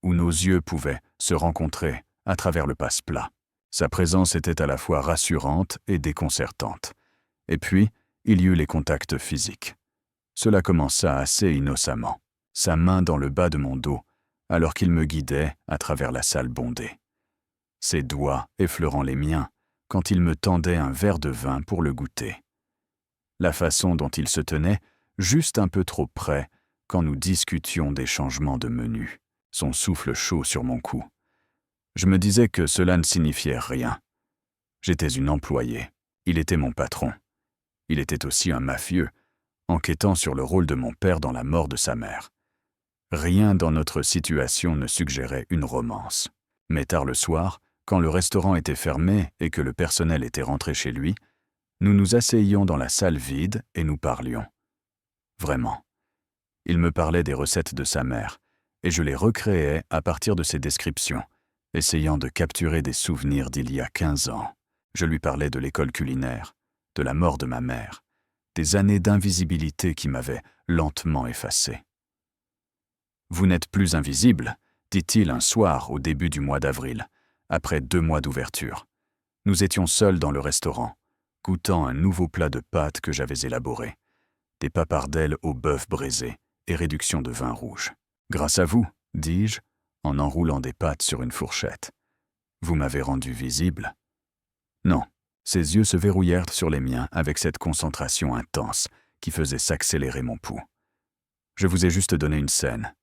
où nos yeux pouvaient se rencontrer à travers le passe-plat. Sa présence était à la fois rassurante et déconcertante. Et puis, il y eut les contacts physiques. Cela commença assez innocemment, sa main dans le bas de mon dos, alors qu'il me guidait à travers la salle bondée. Ses doigts effleurant les miens quand il me tendait un verre de vin pour le goûter. La façon dont il se tenait, juste un peu trop près, quand nous discutions des changements de menu, son souffle chaud sur mon cou. Je me disais que cela ne signifiait rien. J'étais une employée, il était mon patron. Il était aussi un mafieux, enquêtant sur le rôle de mon père dans la mort de sa mère. Rien dans notre situation ne suggérait une romance. Mais tard le soir, quand le restaurant était fermé et que le personnel était rentré chez lui, nous nous asseyions dans la salle vide et nous parlions. Vraiment. Il me parlait des recettes de sa mère, et je les recréais à partir de ses descriptions, essayant de capturer des souvenirs d'il y a 15 ans. Je lui parlais de l'école culinaire, de la mort de ma mère, des années d'invisibilité qui m'avaient lentement effacé. « Vous n'êtes plus invisible », dit-il un soir au début du mois d'avril, après 2 mois d'ouverture. Nous étions seuls dans le restaurant, goûtant un nouveau plat de pâtes que j'avais élaboré, des papardelles au bœuf braisé et réduction de vin rouge. « Grâce à vous, dis-je, en enroulant des pâtes sur une fourchette. Vous m'avez rendu visible. » Non, ses yeux se verrouillèrent sur les miens avec cette concentration intense qui faisait s'accélérer mon pouls. « Je vous ai juste donné une scène.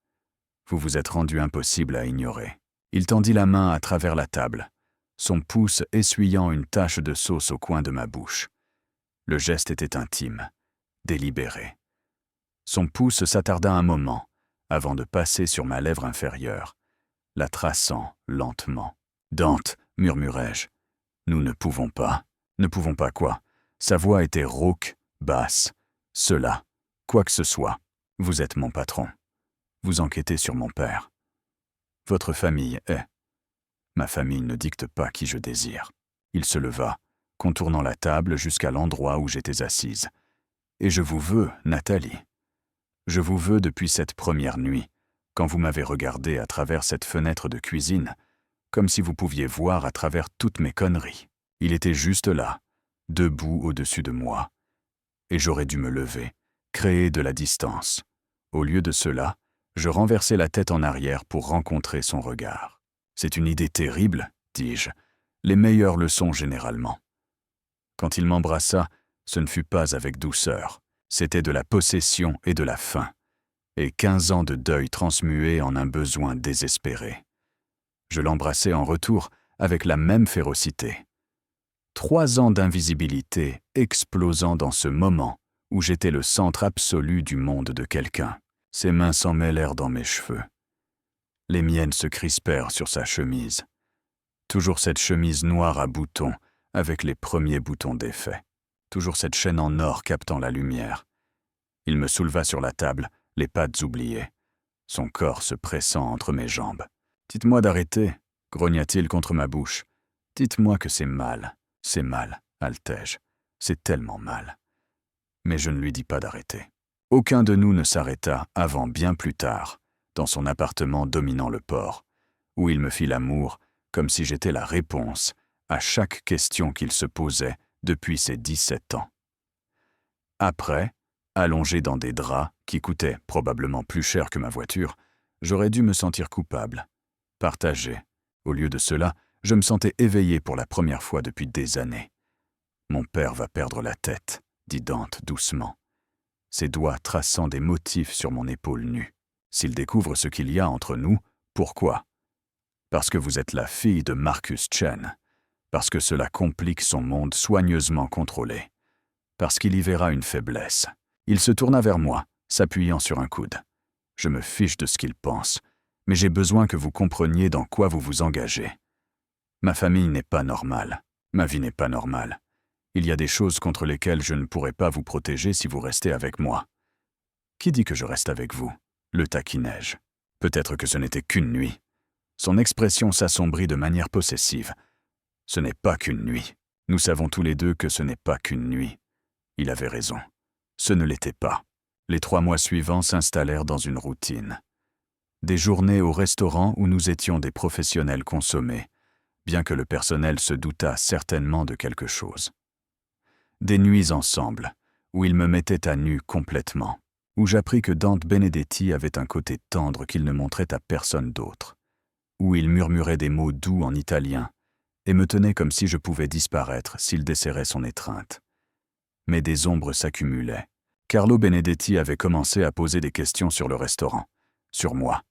Vous vous êtes rendu impossible à ignorer. » Il tendit la main à travers la table, son pouce essuyant une tache de sauce au coin de ma bouche. Le geste était intime, délibéré. Son pouce s'attarda un moment, avant de passer sur ma lèvre inférieure, la traçant lentement. « Dante, murmurai-je, nous ne pouvons pas. » « Ne pouvons pas quoi ?» Sa voix était rauque, basse. « Cela, quoi que ce soit, vous êtes mon patron. Vous enquêtez sur mon père. Votre famille est. Ma famille ne dicte pas qui je désire. » Il se leva, contournant la table jusqu'à l'endroit où j'étais assise. « Et je vous veux, Nathalie. Je vous veux depuis cette première nuit, quand vous m'avez regardé à travers cette fenêtre de cuisine, comme si vous pouviez voir à travers toutes mes conneries. Il était juste là, debout au-dessus de moi. Et j'aurais dû me lever, créer de la distance, Au lieu de cela, je renversai la tête en arrière pour rencontrer son regard. « C'est une idée terrible, dis-je. Les meilleures le sont généralement. » Quand il m'embrassa, ce ne fut pas avec douceur. C'était de la possession et de la faim, et 15 ans de deuil transmués en un besoin désespéré. Je l'embrassai en retour avec la même férocité. 3 ans d'invisibilité explosant dans ce moment où j'étais le centre absolu du monde de quelqu'un. Ses mains s'en mêlèrent dans mes cheveux. Les miennes se crispèrent sur sa chemise. Toujours cette chemise noire à boutons, avec les premiers boutons défaits. Toujours cette chaîne en or captant la lumière. Il me souleva sur la table, les pattes oubliées, son corps se pressant entre mes jambes. « Dites-moi d'arrêter », grogna-t-il contre ma bouche. « Dites-moi que c'est mal, altai-je. C'est tellement mal. » Mais je ne lui dis pas d'arrêter. Aucun de nous ne s'arrêta avant bien plus tard, dans son appartement dominant le port, où il me fit l'amour comme si j'étais la réponse à chaque question qu'il se posait depuis ses 17 ans. Après, allongé dans des draps qui coûtaient probablement plus cher que ma voiture, j'aurais dû me sentir coupable, partagé. Au lieu de cela, je me sentais éveillé pour la première fois depuis des années. « Mon père va perdre la tête », dit Dante doucement, ses doigts traçant des motifs sur mon épaule nue. « S'il découvre ce qu'il y a entre nous, pourquoi ? Parce que vous êtes la fille de Marcus Chen, parce que cela complique son monde soigneusement contrôlé, parce qu'il y verra une faiblesse. » Il se tourna vers moi, s'appuyant sur un coude. « Je me fiche de ce qu'il pense, mais j'ai besoin que vous compreniez dans quoi vous vous engagez. Ma famille n'est pas normale, ma vie n'est pas normale. Il y a des choses contre lesquelles je ne pourrai pas vous protéger si vous restez avec moi. » « Qui dit que je reste avec vous ?» le taquinai-je. Peut-être que ce n'était qu'une nuit. Son expression s'assombrit de manière possessive. « Ce n'est pas qu'une nuit. Nous savons tous les deux que ce n'est pas qu'une nuit. » Il avait raison. Ce ne l'était pas. Les 3 mois suivants s'installèrent dans une routine. Des journées au restaurant où nous étions des professionnels consommés, bien que le personnel se doutât certainement de quelque chose. Des nuits ensemble, où il me mettait à nu complètement, où j'appris que Dante Benedetti avait un côté tendre qu'il ne montrait à personne d'autre, où il murmurait des mots doux en italien et me tenait comme si je pouvais disparaître s'il desserrait son étreinte. Mais des ombres s'accumulaient. Carlo Benedetti avait commencé à poser des questions sur le restaurant, sur moi.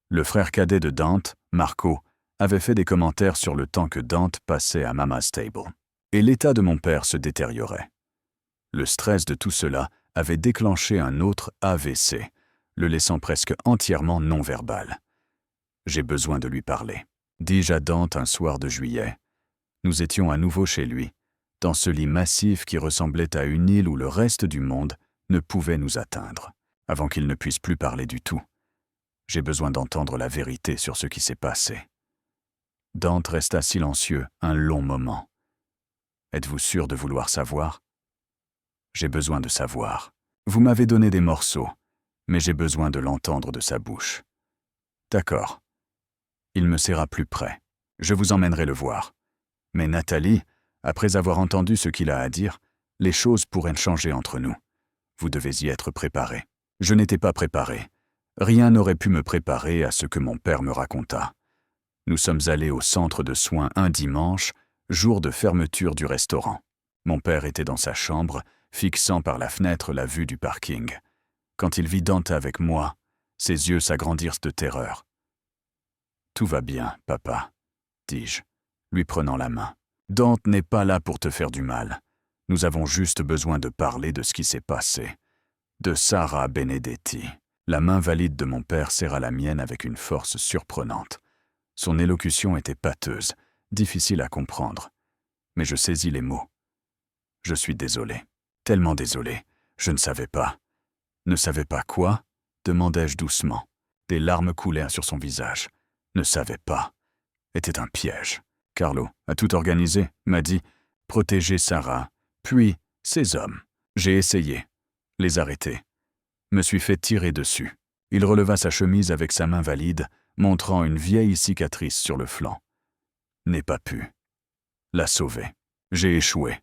Le frère cadet de Dante, Marco, avait fait des commentaires sur le temps que Dante passait à Mama's Table. Et l'état de mon père se détériorait. Le stress de tout cela avait déclenché un autre AVC, le laissant presque entièrement non-verbal. « J'ai besoin de lui parler », dis-je à Dante un soir de juillet. Nous étions à nouveau chez lui, dans ce lit massif qui ressemblait à une île où le reste du monde ne pouvait nous atteindre, avant qu'il ne puisse plus parler du tout. J'ai besoin d'entendre la vérité sur ce qui s'est passé. Dante resta silencieux un long moment. « Êtes-vous sûr de vouloir savoir ? » « J'ai besoin de savoir. Vous m'avez donné des morceaux, mais j'ai besoin de l'entendre de sa bouche. »« D'accord. » Il me serra plus près. « Je vous emmènerai le voir. Mais Nathalie, après avoir entendu ce qu'il a à dire, les choses pourraient changer entre nous. Vous devez y être préparé. » Je n'étais pas préparé. Rien n'aurait pu me préparer à ce que mon père me raconta. Nous sommes allés au centre de soins un dimanche, jour de fermeture du restaurant. Mon père était dans sa chambre, fixant par la fenêtre la vue du parking. Quand il vit Dante avec moi, ses yeux s'agrandirent de terreur. « Tout va bien, papa, » dis-je, lui prenant la main. « Dante n'est pas là pour te faire du mal. Nous avons juste besoin de parler de ce qui s'est passé. De Sara Benedetti. » La main valide de mon père serra la mienne avec une force surprenante. Son élocution était pâteuse, difficile à comprendre. Mais je saisis les mots. « Je suis désolé. Tellement désolé. Je ne savais pas. » « Ne savais pas quoi ?» demandai-je doucement. Des larmes coulèrent sur son visage. « Ne savais pas. » Était un piège. Carlo a tout organisé, m'a dit. Protéger Sara, puis ces hommes. J'ai essayé. Les arrêter. Me suis fait tirer dessus. Il releva sa chemise avec sa main valide, montrant une vieille cicatrice sur le flanc. N'ai pas pu. La sauver. J'ai échoué.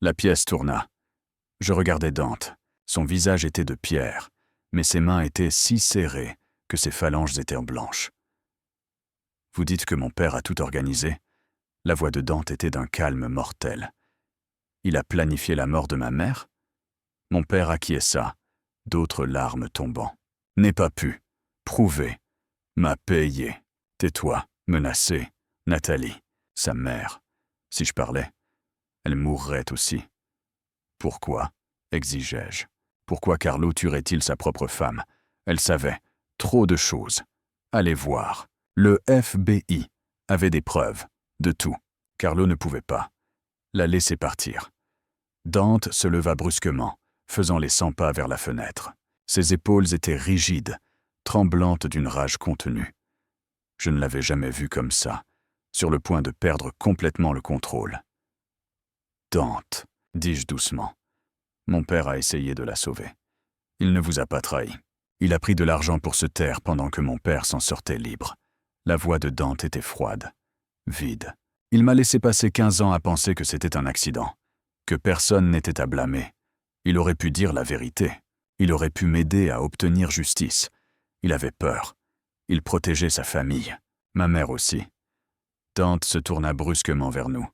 La pièce tourna. Je regardais Dante. Son visage était de pierre. mais ses mains étaient si serrées que ses phalanges étaient blanches. « Vous dites que mon père a tout organisé ?» La voix de Dante était d'un calme mortel. « Il a planifié la mort de ma mère ?» Mon père acquiesça, d'autres larmes tombant. « N'est pas pu. Prouvé. M'a payé. Tais-toi, menacé. Nathalie, sa mère. Si je parlais, elle mourrait aussi. » « Pourquoi ?» exigeai-je. « Pourquoi Carlo tuerait-il sa propre femme? Elle savait. Trop de choses. Allez voir. Le FBI avait des preuves. De tout. Carlo ne pouvait pas la laisser partir. » Dante se leva brusquement, faisant les 100 pas vers la fenêtre. Ses épaules étaient rigides, tremblantes d'une rage contenue. Je ne l'avais jamais vu comme ça, sur le point de perdre complètement le contrôle. « Dante, » dis-je doucement. « Mon père a essayé de la sauver. Il ne vous a pas trahi. Il a pris de l'argent pour se taire pendant que mon père s'en sortait libre. » La voix de Dante était froide, vide. Il m'a laissé passer 15 ans à penser que c'était un accident, que personne n'était à blâmer. Il aurait pu dire la vérité. Il aurait pu m'aider à obtenir justice. Il avait peur. Il protégeait sa famille, ma mère aussi. Dante se tourna brusquement vers nous,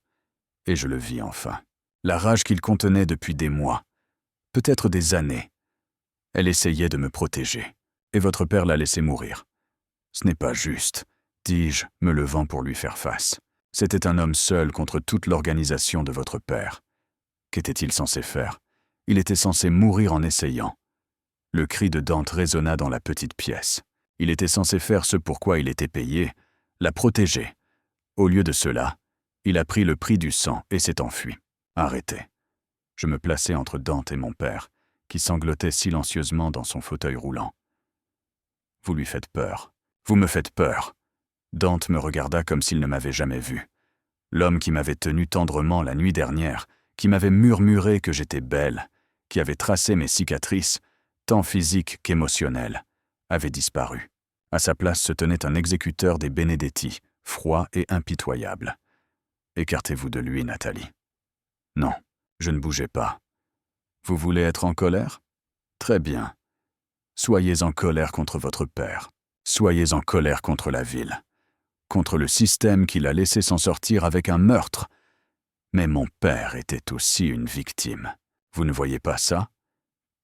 et je le vis enfin. La rage qu'il contenait depuis des mois, peut-être des années. Elle essayait de me protéger, et votre père l'a laissé mourir. Ce n'est pas juste, dis-je, me levant pour lui faire face. C'était un homme seul contre toute l'organisation de votre père. Qu'était-il censé faire? Il était censé mourir en essayant. Le cri de Dante résonna dans la petite pièce. Il était censé faire ce pour quoi il était payé, la protéger. Au lieu de cela, il a pris le prix du sang et s'est enfui. Arrêtez. Je me plaçai entre Dante et mon père, qui sanglotait silencieusement dans son fauteuil roulant. Vous lui faites peur. Vous me faites peur. Dante me regarda comme s'il ne m'avait jamais vu. L'homme qui m'avait tenu tendrement la nuit dernière, qui m'avait murmuré que j'étais belle, qui avait tracé mes cicatrices, tant physiques qu'émotionnelles, avait disparu. À sa place se tenait un exécuteur des Benedetti, froid et impitoyable. Écartez-vous de lui, Nathalie. Non, je ne bougeais pas. Vous voulez être en colère? Très bien. Soyez en colère contre votre père. Soyez en colère contre la ville. Contre le système qui l'a laissé s'en sortir avec un meurtre. Mais mon père était aussi une victime. Vous ne voyez pas ça?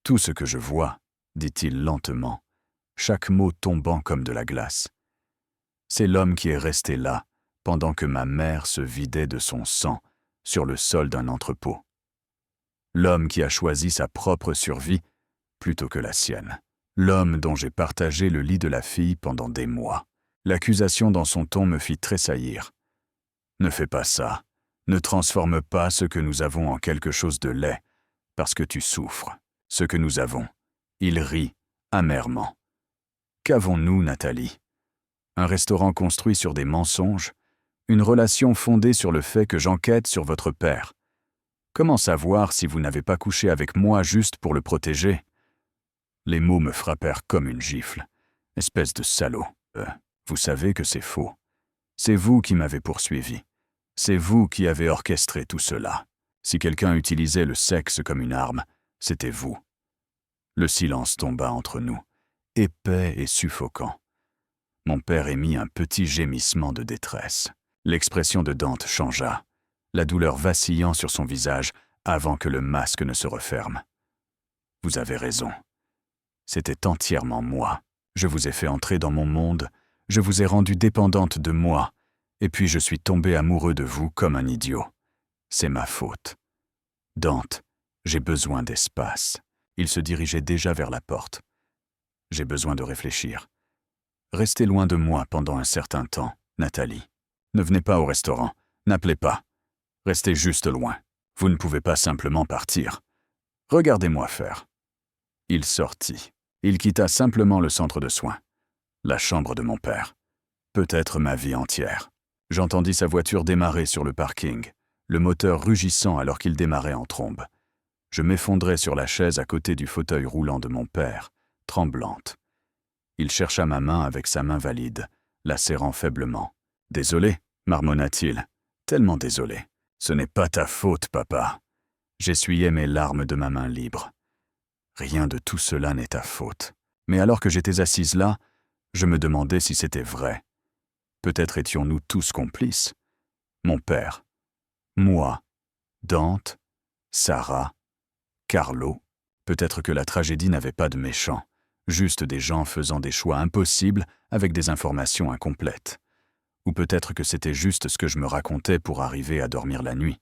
Tout ce que je vois, dit-il lentement, chaque mot tombant comme de la glace. C'est l'homme qui est resté là, pendant que ma mère se vidait de son sang sur le sol d'un entrepôt. L'homme qui a choisi sa propre survie plutôt que la sienne. L'homme dont j'ai partagé le lit de la fille pendant des mois. L'accusation dans son ton me fit tressaillir. Ne fais pas ça. Ne transforme pas ce que nous avons en quelque chose de laid, parce que tu souffres. Ce que nous avons. Il rit, amèrement. Qu'avons-nous, Nathalie? Un restaurant construit sur des mensonges? Une relation fondée sur le fait que j'enquête sur votre père? Comment savoir si vous n'avez pas couché avec moi juste pour le protéger? Les mots me frappèrent comme une gifle. Espèce de salaud. Vous savez que c'est faux. C'est vous qui m'avez poursuivi. C'est vous qui avez orchestré tout cela. Si quelqu'un utilisait le sexe comme une arme, c'était vous. Le silence tomba entre nous, épais et suffocant. Mon père émit un petit gémissement de détresse. L'expression de Dante changea, la douleur vacillant sur son visage avant que le masque ne se referme. Vous avez raison. C'était entièrement moi. Je vous ai fait entrer dans mon monde, je vous ai rendue dépendante de moi, et puis je suis tombé amoureux de vous comme un idiot. C'est ma faute. Dante, j'ai besoin d'espace. Il se dirigeait déjà vers la porte. J'ai besoin de réfléchir. Restez loin de moi pendant un certain temps, Nathalie. Ne venez pas au restaurant, n'appelez pas. Restez juste loin. Vous ne pouvez pas simplement partir. Regardez-moi faire. Il sortit. Il quitta simplement le centre de soins. La chambre de mon père. Peut-être ma vie entière. J'entendis sa voiture démarrer sur le parking, le moteur rugissant alors qu'il démarrait en trombe. Je m'effondrai sur la chaise à côté du fauteuil roulant de mon père, tremblante. Il chercha ma main avec sa main valide, la serrant faiblement. « Désolé, marmonna-t-il. Tellement désolé. Ce n'est pas ta faute, papa. » J'essuyai mes larmes de ma main libre. « Rien de tout cela n'est ta faute. Mais alors que j'étais assise là, je me demandais si c'était vrai. Peut-être étions-nous tous complices. Mon père, moi, Dante, Sarah, Carlo. Peut-être que la tragédie n'avait pas de méchants, juste des gens faisant des choix impossibles avec des informations incomplètes. Ou peut-être que c'était juste ce que je me racontais pour arriver à dormir la nuit.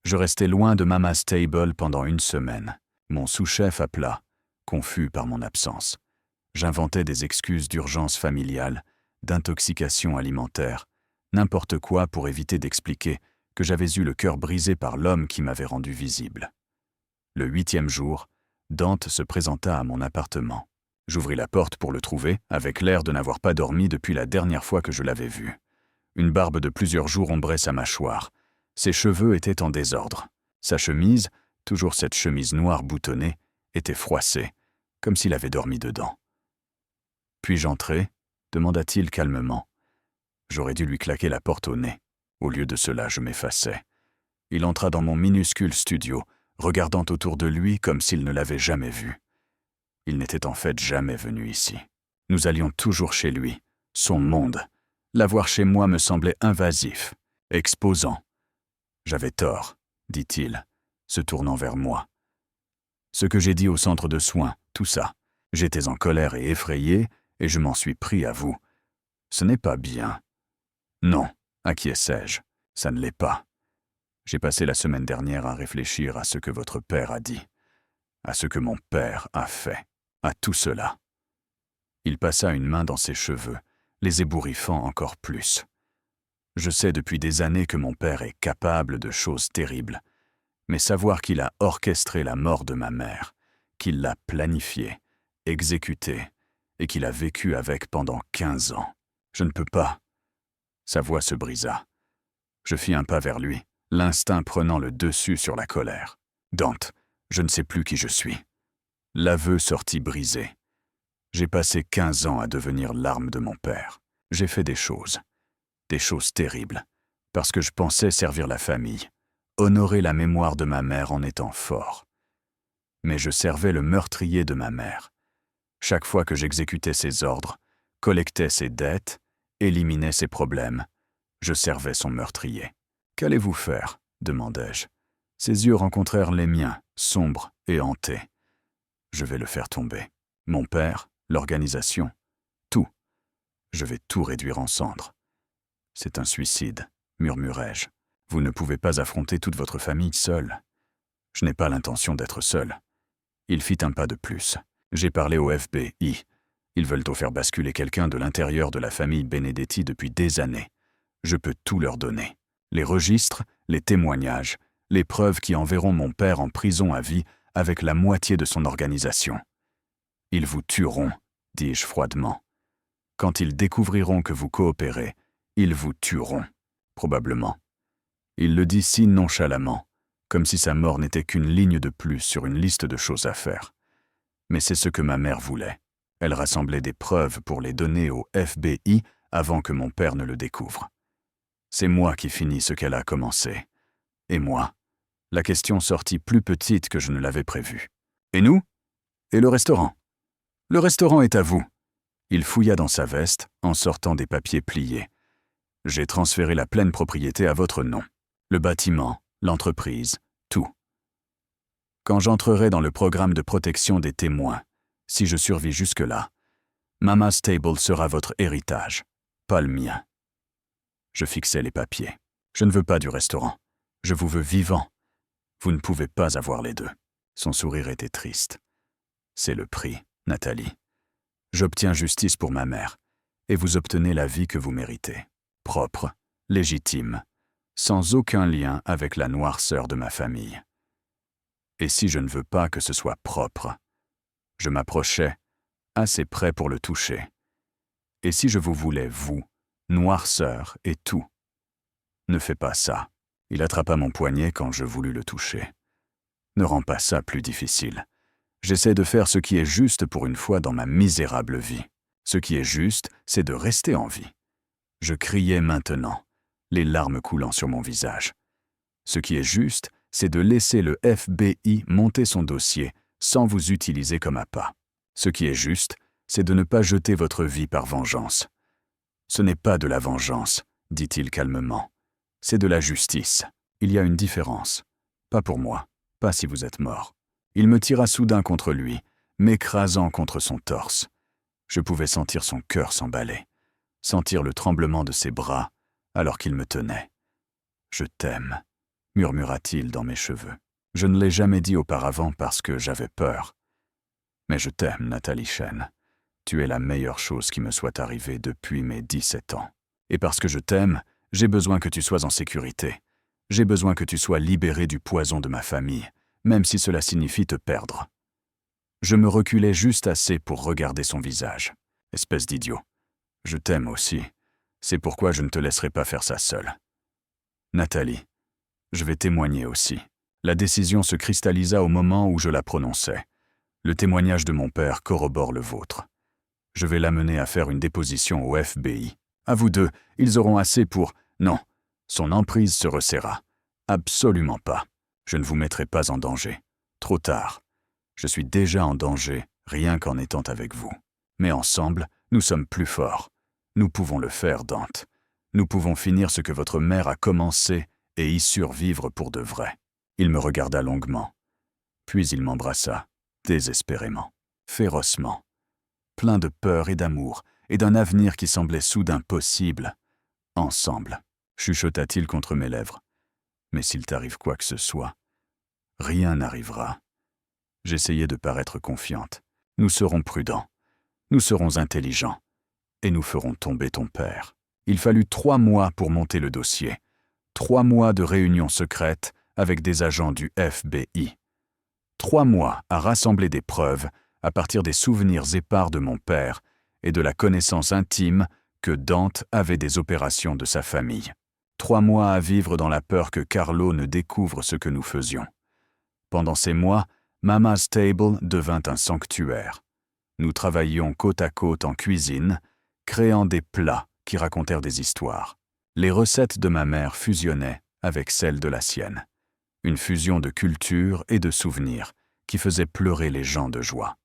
Je restais loin de Mama's Table pendant 1 semaine. Mon sous-chef appela, confus par mon absence. J'inventais des excuses d'urgence familiale, d'intoxication alimentaire, n'importe quoi pour éviter d'expliquer que j'avais eu le cœur brisé par l'homme qui m'avait rendu visible. Le 8e jour, Dante se présenta à mon appartement. J'ouvris la porte pour le trouver, avec l'air de n'avoir pas dormi depuis la dernière fois que je l'avais vu. Une barbe de plusieurs jours ombrait sa mâchoire. Ses cheveux étaient en désordre. Sa chemise, toujours cette chemise noire boutonnée, était froissée, comme s'il avait dormi dedans. « Puis-je entrer » demanda-t-il calmement. J'aurais dû lui claquer la porte au nez. Au lieu de cela, je m'effaçai. Il entra dans mon minuscule studio, regardant autour de lui comme s'il ne l'avait jamais vu. Il n'était en fait jamais venu ici. Nous allions toujours chez lui, son monde. L'avoir chez moi me semblait invasif, exposant. J'avais tort, dit-il, se tournant vers moi. Ce que j'ai dit au centre de soins, tout ça. J'étais en colère et effrayé, et je m'en suis pris à vous. Ce n'est pas bien. Non, acquiesçai-je, ça ne l'est pas. J'ai passé la semaine dernière à réfléchir à ce que votre père a dit, à ce que mon père a fait, à tout cela. Il passa une main dans ses cheveux, les ébouriffant encore plus. Je sais depuis des années que mon père est capable de choses terribles, mais savoir qu'il a orchestré la mort de ma mère, qu'il l'a planifiée, exécutée, et qu'il a vécu avec pendant 15 ans, je ne peux pas. Sa voix se brisa. Je fis un pas vers lui, l'instinct prenant le dessus sur la colère. Dante, je ne sais plus qui je suis. L'aveu sortit brisé. J'ai passé 15 ans à devenir l'arme de mon père. J'ai fait des choses terribles, parce que je pensais servir la famille, honorer la mémoire de ma mère en étant fort. Mais je servais le meurtrier de ma mère. Chaque fois que j'exécutais ses ordres, collectais ses dettes, éliminais ses problèmes, je servais son meurtrier. « Qu'allez-vous faire » demandai-je. Ses yeux rencontrèrent les miens, sombres et hantés. Je vais le faire tomber. Mon père, l'organisation, tout. Je vais tout réduire en cendres. C'est un suicide, murmurai-je. Vous ne pouvez pas affronter toute votre famille seul. Je n'ai pas l'intention d'être seul. Il fit un pas de plus. J'ai parlé au FBI. Ils veulent faire basculer quelqu'un de l'intérieur de la famille Benedetti depuis des années. Je peux tout leur donner. Les registres, les témoignages, les preuves qui enverront mon père en prison à vie avec la moitié de son organisation. Ils vous tueront, dis-je froidement. Quand ils découvriront que vous coopérez, ils vous tueront, probablement. Il le dit si nonchalamment, comme si sa mort n'était qu'une ligne de plus sur une liste de choses à faire. Mais c'est ce que ma mère voulait. Elle rassemblait des preuves pour les donner au FBI avant que mon père ne le découvre. C'est moi qui finis ce qu'elle a commencé. Et moi, la question sortit plus petite que je ne l'avais prévu. Et nous ? Et le restaurant ? Le restaurant est à vous. Il fouilla dans sa veste en sortant des papiers pliés. J'ai transféré la pleine propriété à votre nom. Le bâtiment, l'entreprise, tout. Quand j'entrerai dans le programme de protection des témoins, si je survis jusque-là, Mama's Table sera votre héritage, pas le mien. Je fixai les papiers. Je ne veux pas du restaurant. Je vous veux vivant. Vous ne pouvez pas avoir les deux. Son sourire était triste. C'est le prix, Nathalie. J'obtiens justice pour ma mère, et vous obtenez la vie que vous méritez. Propre, légitime, sans aucun lien avec la noirceur de ma famille. Et si je ne veux pas que ce soit propre, je m'approchais, assez près pour le toucher. Et si je vous voulais, vous, noirceur et tout, ne fais pas ça. Il attrapa mon poignet quand je voulus le toucher. Ne rends pas ça plus difficile. J'essaie de faire ce qui est juste pour une fois dans ma misérable vie. Ce qui est juste, c'est de rester en vie. Je criais maintenant, les larmes coulant sur mon visage. Ce qui est juste, c'est de laisser le FBI monter son dossier sans vous utiliser comme appât. Ce qui est juste, c'est de ne pas jeter votre vie par vengeance. Ce n'est pas de la vengeance, dit-il calmement. C'est de la justice. Il y a une différence. Pas pour moi, pas si vous êtes mort. Il me tira soudain contre lui, m'écrasant contre son torse. Je pouvais sentir son cœur s'emballer, sentir le tremblement de ses bras alors qu'il me tenait. « Je t'aime », murmura-t-il dans mes cheveux. Je ne l'ai jamais dit auparavant parce que j'avais peur. Mais je t'aime, Natalie Chen. Tu es la meilleure chose qui me soit arrivée depuis mes 17 ans. Et parce que je t'aime, j'ai besoin que tu sois en sécurité. J'ai besoin que tu sois libérée du poison de ma famille, même si cela signifie te perdre. Je me reculais juste assez pour regarder son visage. Espèce d'idiot. Je t'aime aussi. C'est pourquoi je ne te laisserai pas faire ça seule. Nathalie, je vais témoigner aussi. La décision se cristallisa au moment où je la prononçais. Le témoignage de mon père corrobore le vôtre. Je vais l'amener à faire une déposition au FBI. À vous deux, ils auront assez pour... Non, son emprise se resserra. Absolument pas. Je ne vous mettrai pas en danger. Trop tard. Je suis déjà en danger, rien qu'en étant avec vous. Mais ensemble, nous sommes plus forts. Nous pouvons le faire, Dante. Nous pouvons finir ce que votre mère a commencé et y survivre pour de vrai. Il me regarda longuement. Puis il m'embrassa, désespérément, férocement. Plein de peur et d'amour, et d'un avenir qui semblait soudain possible. Ensemble, chuchota-t-il contre mes lèvres. Mais s'il t'arrive quoi que ce soit, rien n'arrivera. J'essayais de paraître confiante. Nous serons prudents, nous serons intelligents, et nous ferons tomber ton père. Il fallut 3 mois pour monter le dossier. 3 mois de réunions secrètes avec des agents du FBI. 3 mois à rassembler des preuves à partir des souvenirs épars de mon père et de la connaissance intime que Dante avait des opérations de sa famille. 3 mois à vivre dans la peur que Carlo ne découvre ce que nous faisions. Pendant ces mois, Mama's Table devint un sanctuaire. Nous travaillions côte à côte en cuisine, créant des plats qui racontèrent des histoires. Les recettes de ma mère fusionnaient avec celles de la sienne. Une fusion de culture et de souvenirs qui faisait pleurer les gens de joie.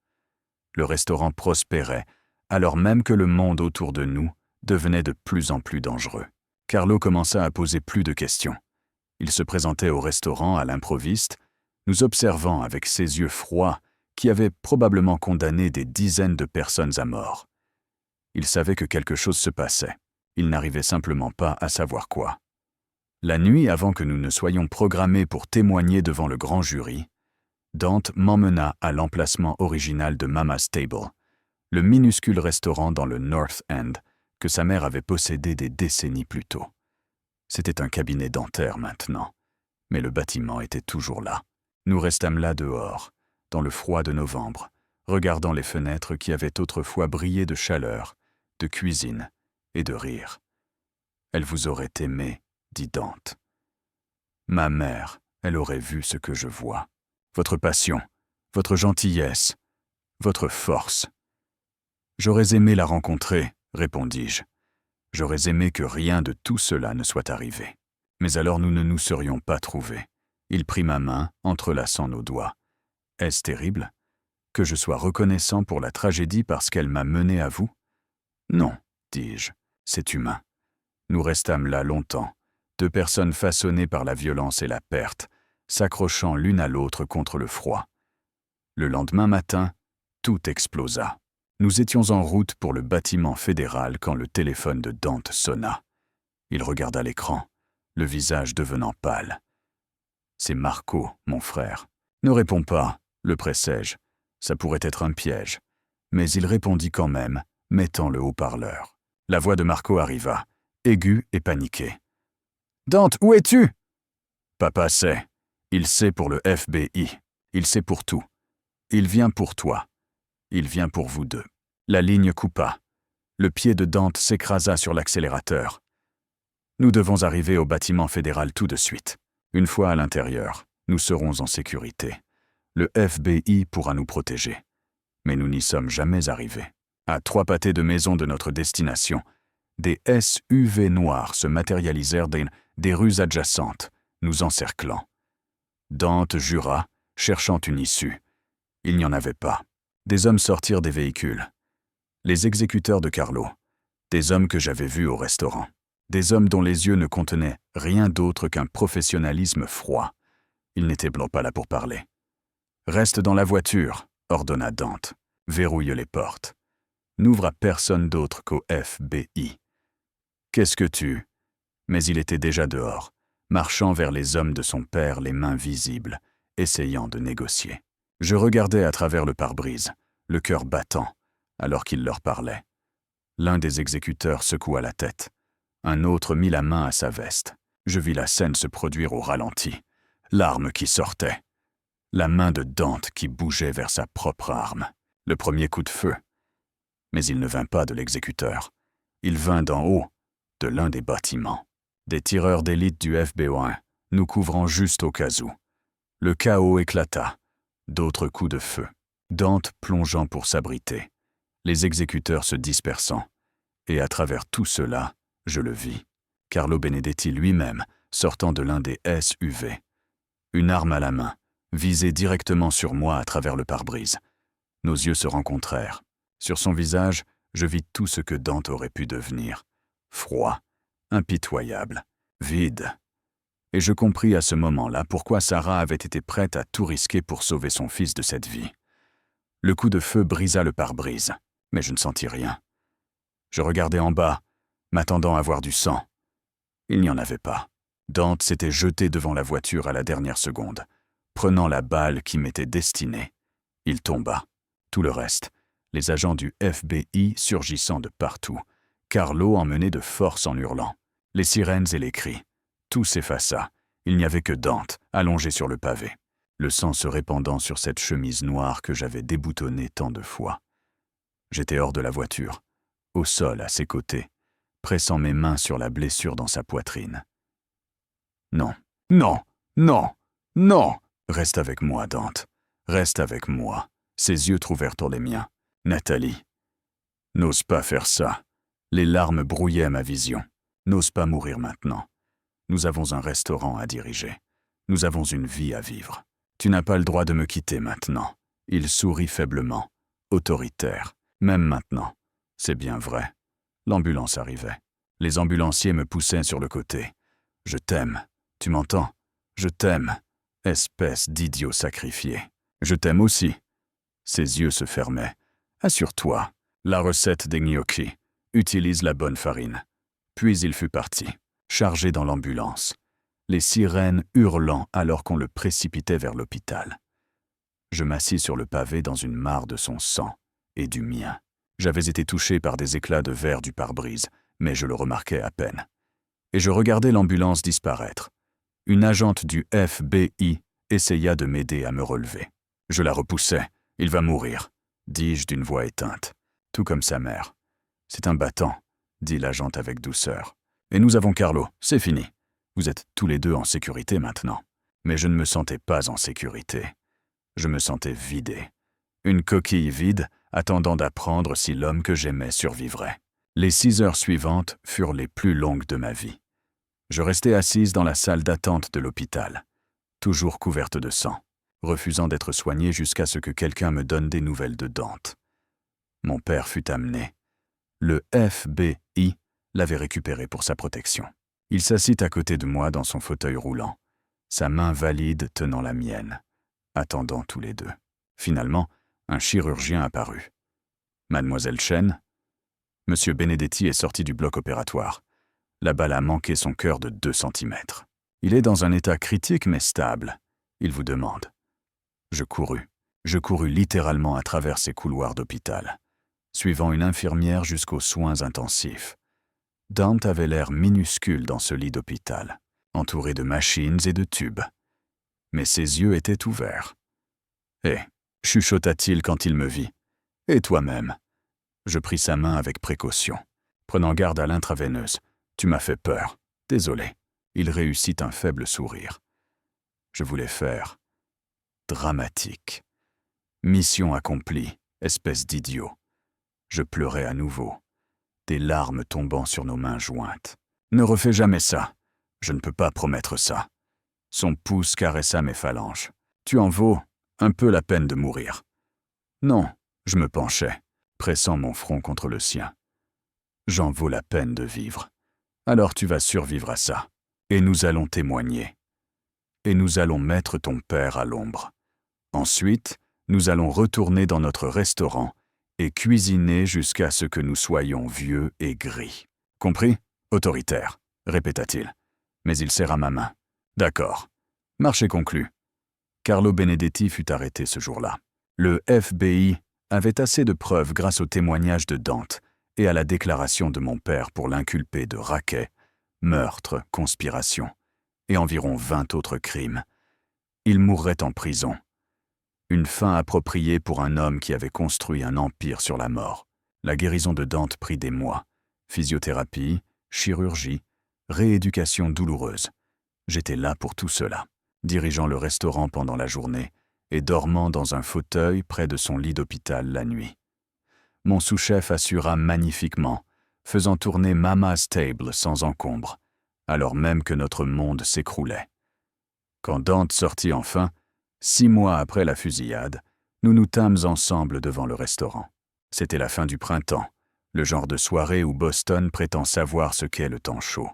Le restaurant prospérait, alors même que le monde autour de nous devenait de plus en plus dangereux. Carlo commença à poser plus de questions. Il se présentait au restaurant à l'improviste, nous observant avec ses yeux froids qui avaient probablement condamné des dizaines de personnes à mort. Il savait que quelque chose se passait. Il n'arrivait simplement pas à savoir quoi. La nuit avant que nous ne soyons programmés pour témoigner devant le grand jury, Dante m'emmena à l'emplacement original de Mama's Table, le minuscule restaurant dans le North End que sa mère avait possédé des décennies plus tôt. C'était un cabinet dentaire maintenant, mais le bâtiment était toujours là. Nous restâmes là dehors, dans le froid de novembre, regardant les fenêtres qui avaient autrefois brillé de chaleur, de cuisine et de rire. « Elle vous aurait aimé, » dit Dante. « Ma mère, elle aurait vu ce que je vois. Votre passion, votre gentillesse, votre force. »« J'aurais aimé la rencontrer, » répondis-je. « J'aurais aimé que rien de tout cela ne soit arrivé. Mais alors nous ne nous serions pas trouvés. » Il prit ma main, entrelaçant nos doigts. « Est-ce terrible? Que je sois reconnaissant pour la tragédie parce qu'elle m'a mené à vous? » « Non, dis-je, c'est humain. » Nous restâmes là longtemps, 2 personnes façonnées par la violence et la perte, s'accrochant l'une à l'autre contre le froid. Le lendemain matin, tout explosa. Nous étions en route pour le bâtiment fédéral quand le téléphone de Dante sonna. Il regarda l'écran, le visage devenant pâle. « C'est Marco, mon frère. »« Ne réponds pas, » le pressai-je. Ça pourrait être un piège. Mais il répondit quand même, mettant le haut-parleur. La voix de Marco arriva, aiguë et paniquée. « Dante, où es-tu » ? « Papa sait. Il sait pour le FBI. Il sait pour tout. Il vient pour toi. Il vient pour vous deux. » La ligne coupa. Le pied de Dante s'écrasa sur l'accélérateur. « Nous devons arriver au bâtiment fédéral tout de suite. Une fois à l'intérieur, nous serons en sécurité. Le FBI pourra nous protéger. » Mais nous n'y sommes jamais arrivés. À 3 pâtés de maison de notre destination, des SUV noirs se matérialisèrent des rues adjacentes, nous encerclant. Dante jura, cherchant une issue. Il n'y en avait pas. Des hommes sortirent des véhicules. Les exécuteurs de Carlo. Des hommes que j'avais vus au restaurant. Des hommes dont les yeux ne contenaient rien d'autre qu'un professionnalisme froid. Ils n'étaient pas là pour parler. « Reste dans la voiture », ordonna Dante. « Verrouille les portes. N'ouvre à personne d'autre qu'au FBI. » « Qu'est-ce que tu… » Mais il était déjà dehors, marchant vers les hommes de son père, les mains visibles, essayant de négocier. Je regardais à travers le pare-brise, le cœur battant, alors qu'il leur parlait. L'un des exécuteurs secoua la tête. Un autre mit la main à sa veste. Je vis la scène se produire au ralenti. L'arme qui sortait. La main de Dante qui bougeait vers sa propre arme. Le premier coup de feu. Mais il ne vint pas de l'exécuteur. Il vint d'en haut, de l'un des bâtiments. Des tireurs d'élite du FBI, nous couvrant juste au cas où. Le chaos éclata. D'autres coups de feu. Dante plongeant pour s'abriter. Les exécuteurs se dispersant. Et à travers tout cela, je le vis. Carlo Benedetti lui-même, sortant de l'un des SUV. Une arme à la main, visée directement sur moi à travers le pare-brise. Nos yeux se rencontrèrent. Sur son visage, je vis tout ce que Dante aurait pu devenir. Froid, impitoyable, vide. Et je compris à ce moment-là pourquoi Sarah avait été prête à tout risquer pour sauver son fils de cette vie. Le coup de feu brisa le pare-brise, mais je ne sentis rien. Je regardais en bas, m'attendant à voir du sang. Il n'y en avait pas. Dante s'était jeté devant la voiture à la dernière seconde, prenant la balle qui m'était destinée. Il tomba. Tout le reste, les agents du FBI surgissant de partout, Carlo emmené de force en hurlant. Les sirènes et les cris. Tout s'effaça. Il n'y avait que Dante, allongé sur le pavé, le sang se répandant sur cette chemise noire que j'avais déboutonnée tant de fois. J'étais hors de la voiture, au sol à ses côtés, pressant mes mains sur la blessure dans sa poitrine. « Non, non, non, non !» Reste avec moi, Dante. Reste avec moi. Ses yeux trouvèrent les miens. « Nathalie, n'ose pas faire ça. » Les larmes brouillaient ma vision. N'ose pas mourir maintenant. Nous avons un restaurant à diriger. Nous avons une vie à vivre. Tu n'as pas le droit de me quitter maintenant. Il sourit faiblement, autoritaire. Même maintenant. C'est bien vrai. L'ambulance arrivait. Les ambulanciers me poussaient sur le côté. Je t'aime. Tu m'entends? Je t'aime. Espèce d'idiot sacrifié. Je t'aime aussi. Ses yeux se fermaient. Assure-toi. La recette des gnocchis. Utilise la bonne farine. Puis il fut parti, chargé dans l'ambulance, les sirènes hurlant alors qu'on le précipitait vers l'hôpital. Je m'assis sur le pavé dans une mare de son sang et du mien. J'avais été touché par des éclats de verre du pare-brise, mais je le remarquais à peine. Et je regardais l'ambulance disparaître. Une agente du FBI essaya de m'aider à me relever. Je la repoussai. « Il va mourir », dis-je d'une voix éteinte, tout comme sa mère. « C'est un battant », dit l'agente avec douceur. « Et nous avons Carlo, c'est fini. Vous êtes tous les deux en sécurité maintenant. » Mais je ne me sentais pas en sécurité. Je me sentais vidé. Une coquille vide, attendant d'apprendre si l'homme que j'aimais survivrait. Les 6 heures suivantes furent les plus longues de ma vie. Je restais assise dans la salle d'attente de l'hôpital, toujours couverte de sang, refusant d'être soignée jusqu'à ce que quelqu'un me donne des nouvelles de Dante. Mon père fut amené. Le FBI l'avait récupéré pour sa protection. Il s'assit à côté de moi dans son fauteuil roulant, sa main valide tenant la mienne, attendant tous les deux. Finalement, un chirurgien apparut. « Mademoiselle Chen ?» Monsieur Benedetti est sorti du bloc opératoire. La balle a manqué son cœur de 2 centimètres. Il est dans un état critique mais stable. Il vous demande. Je courus littéralement à travers ces couloirs d'hôpital, suivant une infirmière jusqu'aux soins intensifs. Dante avait l'air minuscule dans ce lit d'hôpital, entouré de machines et de tubes. Mais ses yeux étaient ouverts. « Hé !» chuchota-t-il quand il me vit. « Et toi-même ?» Je pris sa main avec précaution, prenant garde à l'intraveineuse. « Tu m'as fait peur. Désolé. » Il réussit un faible sourire. Je voulais faire dramatique. Mission accomplie, espèce d'idiot. Je pleurais à nouveau, des larmes tombant sur nos mains jointes. « Ne refais jamais ça. Je ne peux pas promettre ça. » Son pouce caressa mes phalanges. « Tu en vaux un peu la peine de mourir. » Non, je me penchais. pressant mon front contre le sien. J'en vaux la peine de vivre. Alors tu vas survivre à ça. Et nous allons témoigner. Et nous allons mettre ton père à l'ombre. Ensuite, nous allons retourner dans notre restaurant et cuisiner jusqu'à ce que nous soyons vieux et gris. Compris? Autoritaire, répéta-t-il. Mais il serra ma main. D'accord. Marché conclu. Carlo Benedetti fut arrêté ce jour-là. Le FBI avait assez de preuves grâce au témoignage de Dante et à la déclaration de mon père pour l'inculper de racket, meurtre, conspiration et environ 20 autres crimes. Il mourrait en prison. Une fin appropriée pour un homme qui avait construit un empire sur la mort. La guérison de Dante prit des mois. Physiothérapie, chirurgie, rééducation douloureuse. J'étais là pour tout cela, dirigeant le restaurant pendant la journée et dormant dans un fauteuil près de son lit d'hôpital la nuit. Mon sous-chef assura magnifiquement, faisant tourner Mama's Table sans encombre, alors même que notre monde s'écroulait. Quand Dante sortit enfin, 6 mois après la fusillade, nous nous tîmes ensemble devant le restaurant. C'était la fin du printemps, le genre de soirée où Boston prétend savoir ce qu'est le temps chaud.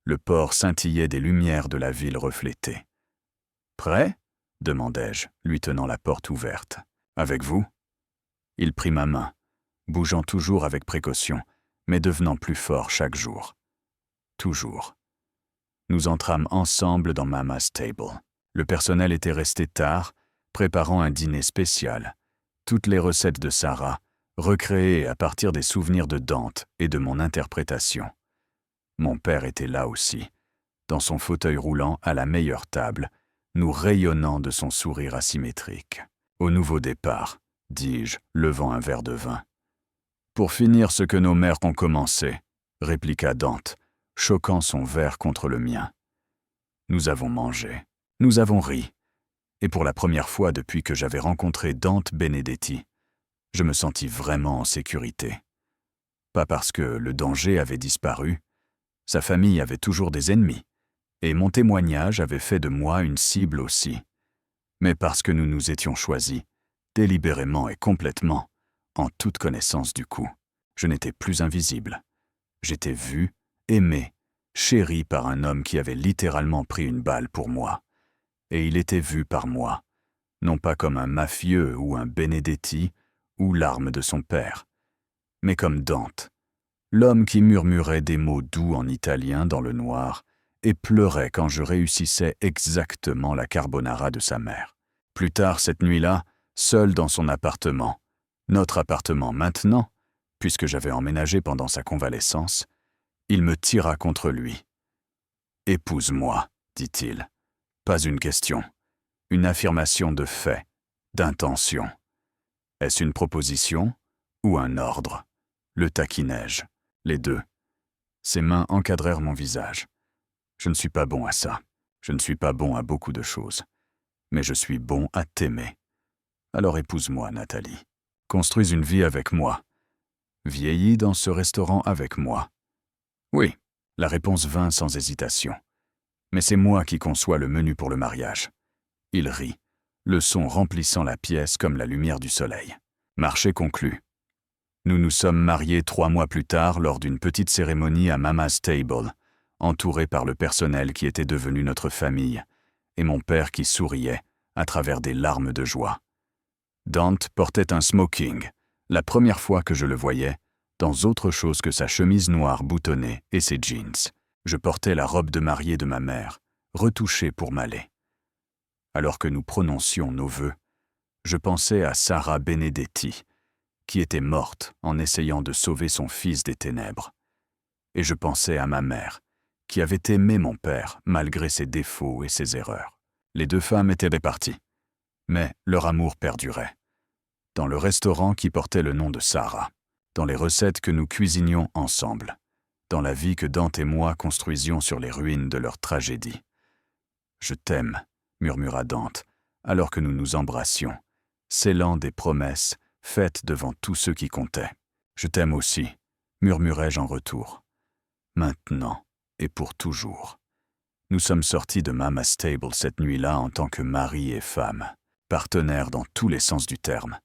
Le port scintillait des lumières de la ville reflétée. « Prêt ?» demandai-je, lui tenant la porte ouverte. « Avec vous ?» Il prit ma main, bougeant toujours avec précaution, mais devenant plus fort chaque jour. Toujours. Nous entrâmes ensemble dans Mama's Table. Le personnel était resté tard, préparant un dîner spécial. Toutes les recettes de Sarah, recréées à partir des souvenirs de Dante et de mon interprétation. Mon père était là aussi, dans son fauteuil roulant à la meilleure table, nous rayonnant de son sourire asymétrique. « Au nouveau départ », dis-je, levant un verre de vin. « Pour finir ce que nos mères ont commencé », répliqua Dante, choquant son verre contre le mien. Nous avons mangé, nous avons ri, et pour la première fois depuis que j'avais rencontré Dante Benedetti, je me sentis vraiment en sécurité. Pas parce que le danger avait disparu, sa famille avait toujours des ennemis, et mon témoignage avait fait de moi une cible aussi, mais parce que nous nous étions choisis, délibérément et complètement, en toute connaissance du coup. Je n'étais plus invisible. J'étais vu, aimé, chéri par un homme qui avait littéralement pris une balle pour moi. Et il était vu par moi, non pas comme un mafieux ou un Benedetti ou l'arme de son père, mais comme Dante, l'homme qui murmurait des mots doux en italien dans le noir et pleurait quand je réussissais exactement la carbonara de sa mère. Plus tard cette nuit-là, seul dans son appartement, notre appartement maintenant, puisque j'avais emménagé pendant sa convalescence, il me tira contre lui. « Épouse-moi », dit-il. Pas une question, une affirmation de fait, d'intention. Est-ce une proposition ou un ordre? Le taquinai-je, les deux. Ses mains encadrèrent mon visage. Je ne suis pas bon à ça. Je ne suis pas bon à beaucoup de choses. Mais je suis bon à t'aimer. Alors épouse-moi, Nathalie. Construis une vie avec moi. Vieillis dans ce restaurant avec moi. Oui, la réponse vint sans hésitation. Mais c'est moi qui conçois le menu pour le mariage. Il rit, le son remplissant la pièce comme la lumière du soleil. Marché conclu. Nous nous sommes mariés 3 mois plus tard lors d'une petite cérémonie à Mama's Table, entourés par le personnel qui était devenu notre famille, et mon père qui souriait à travers des larmes de joie. Dante portait un smoking, la première fois que je le voyais, dans autre chose que sa chemise noire boutonnée et ses jeans. Je portais la robe de mariée de ma mère, retouchée pour m'aller. Alors que nous prononcions nos vœux, je pensais à Sarah Benedetti, qui était morte en essayant de sauver son fils des ténèbres. Et je pensais à ma mère, qui avait aimé mon père malgré ses défauts et ses erreurs. Les 2 femmes étaient réparties, mais leur amour perdurait. Dans le restaurant qui portait le nom de Sarah, dans les recettes que nous cuisinions ensemble, dans la vie que Dante et moi construisions sur les ruines de leur tragédie. « Je t'aime », murmura Dante, alors que nous nous embrassions, scellant des promesses faites devant tous ceux qui comptaient. « Je t'aime aussi », murmurai-je en retour. « Maintenant et pour toujours. » Nous sommes sortis de Mama's Table cette nuit-là en tant que mari et femme, partenaires dans tous les sens du terme.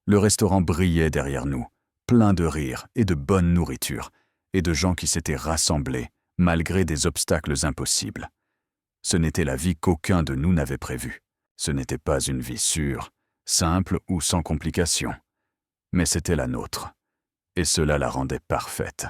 Le restaurant brillait derrière nous, plein de rires et de bonne nourriture, et de gens qui s'étaient rassemblés, malgré des obstacles impossibles. Ce n'était la vie qu'aucun de nous n'avait prévue. Ce n'était pas une vie sûre, simple ou sans complications. Mais c'était la nôtre. Et cela la rendait parfaite.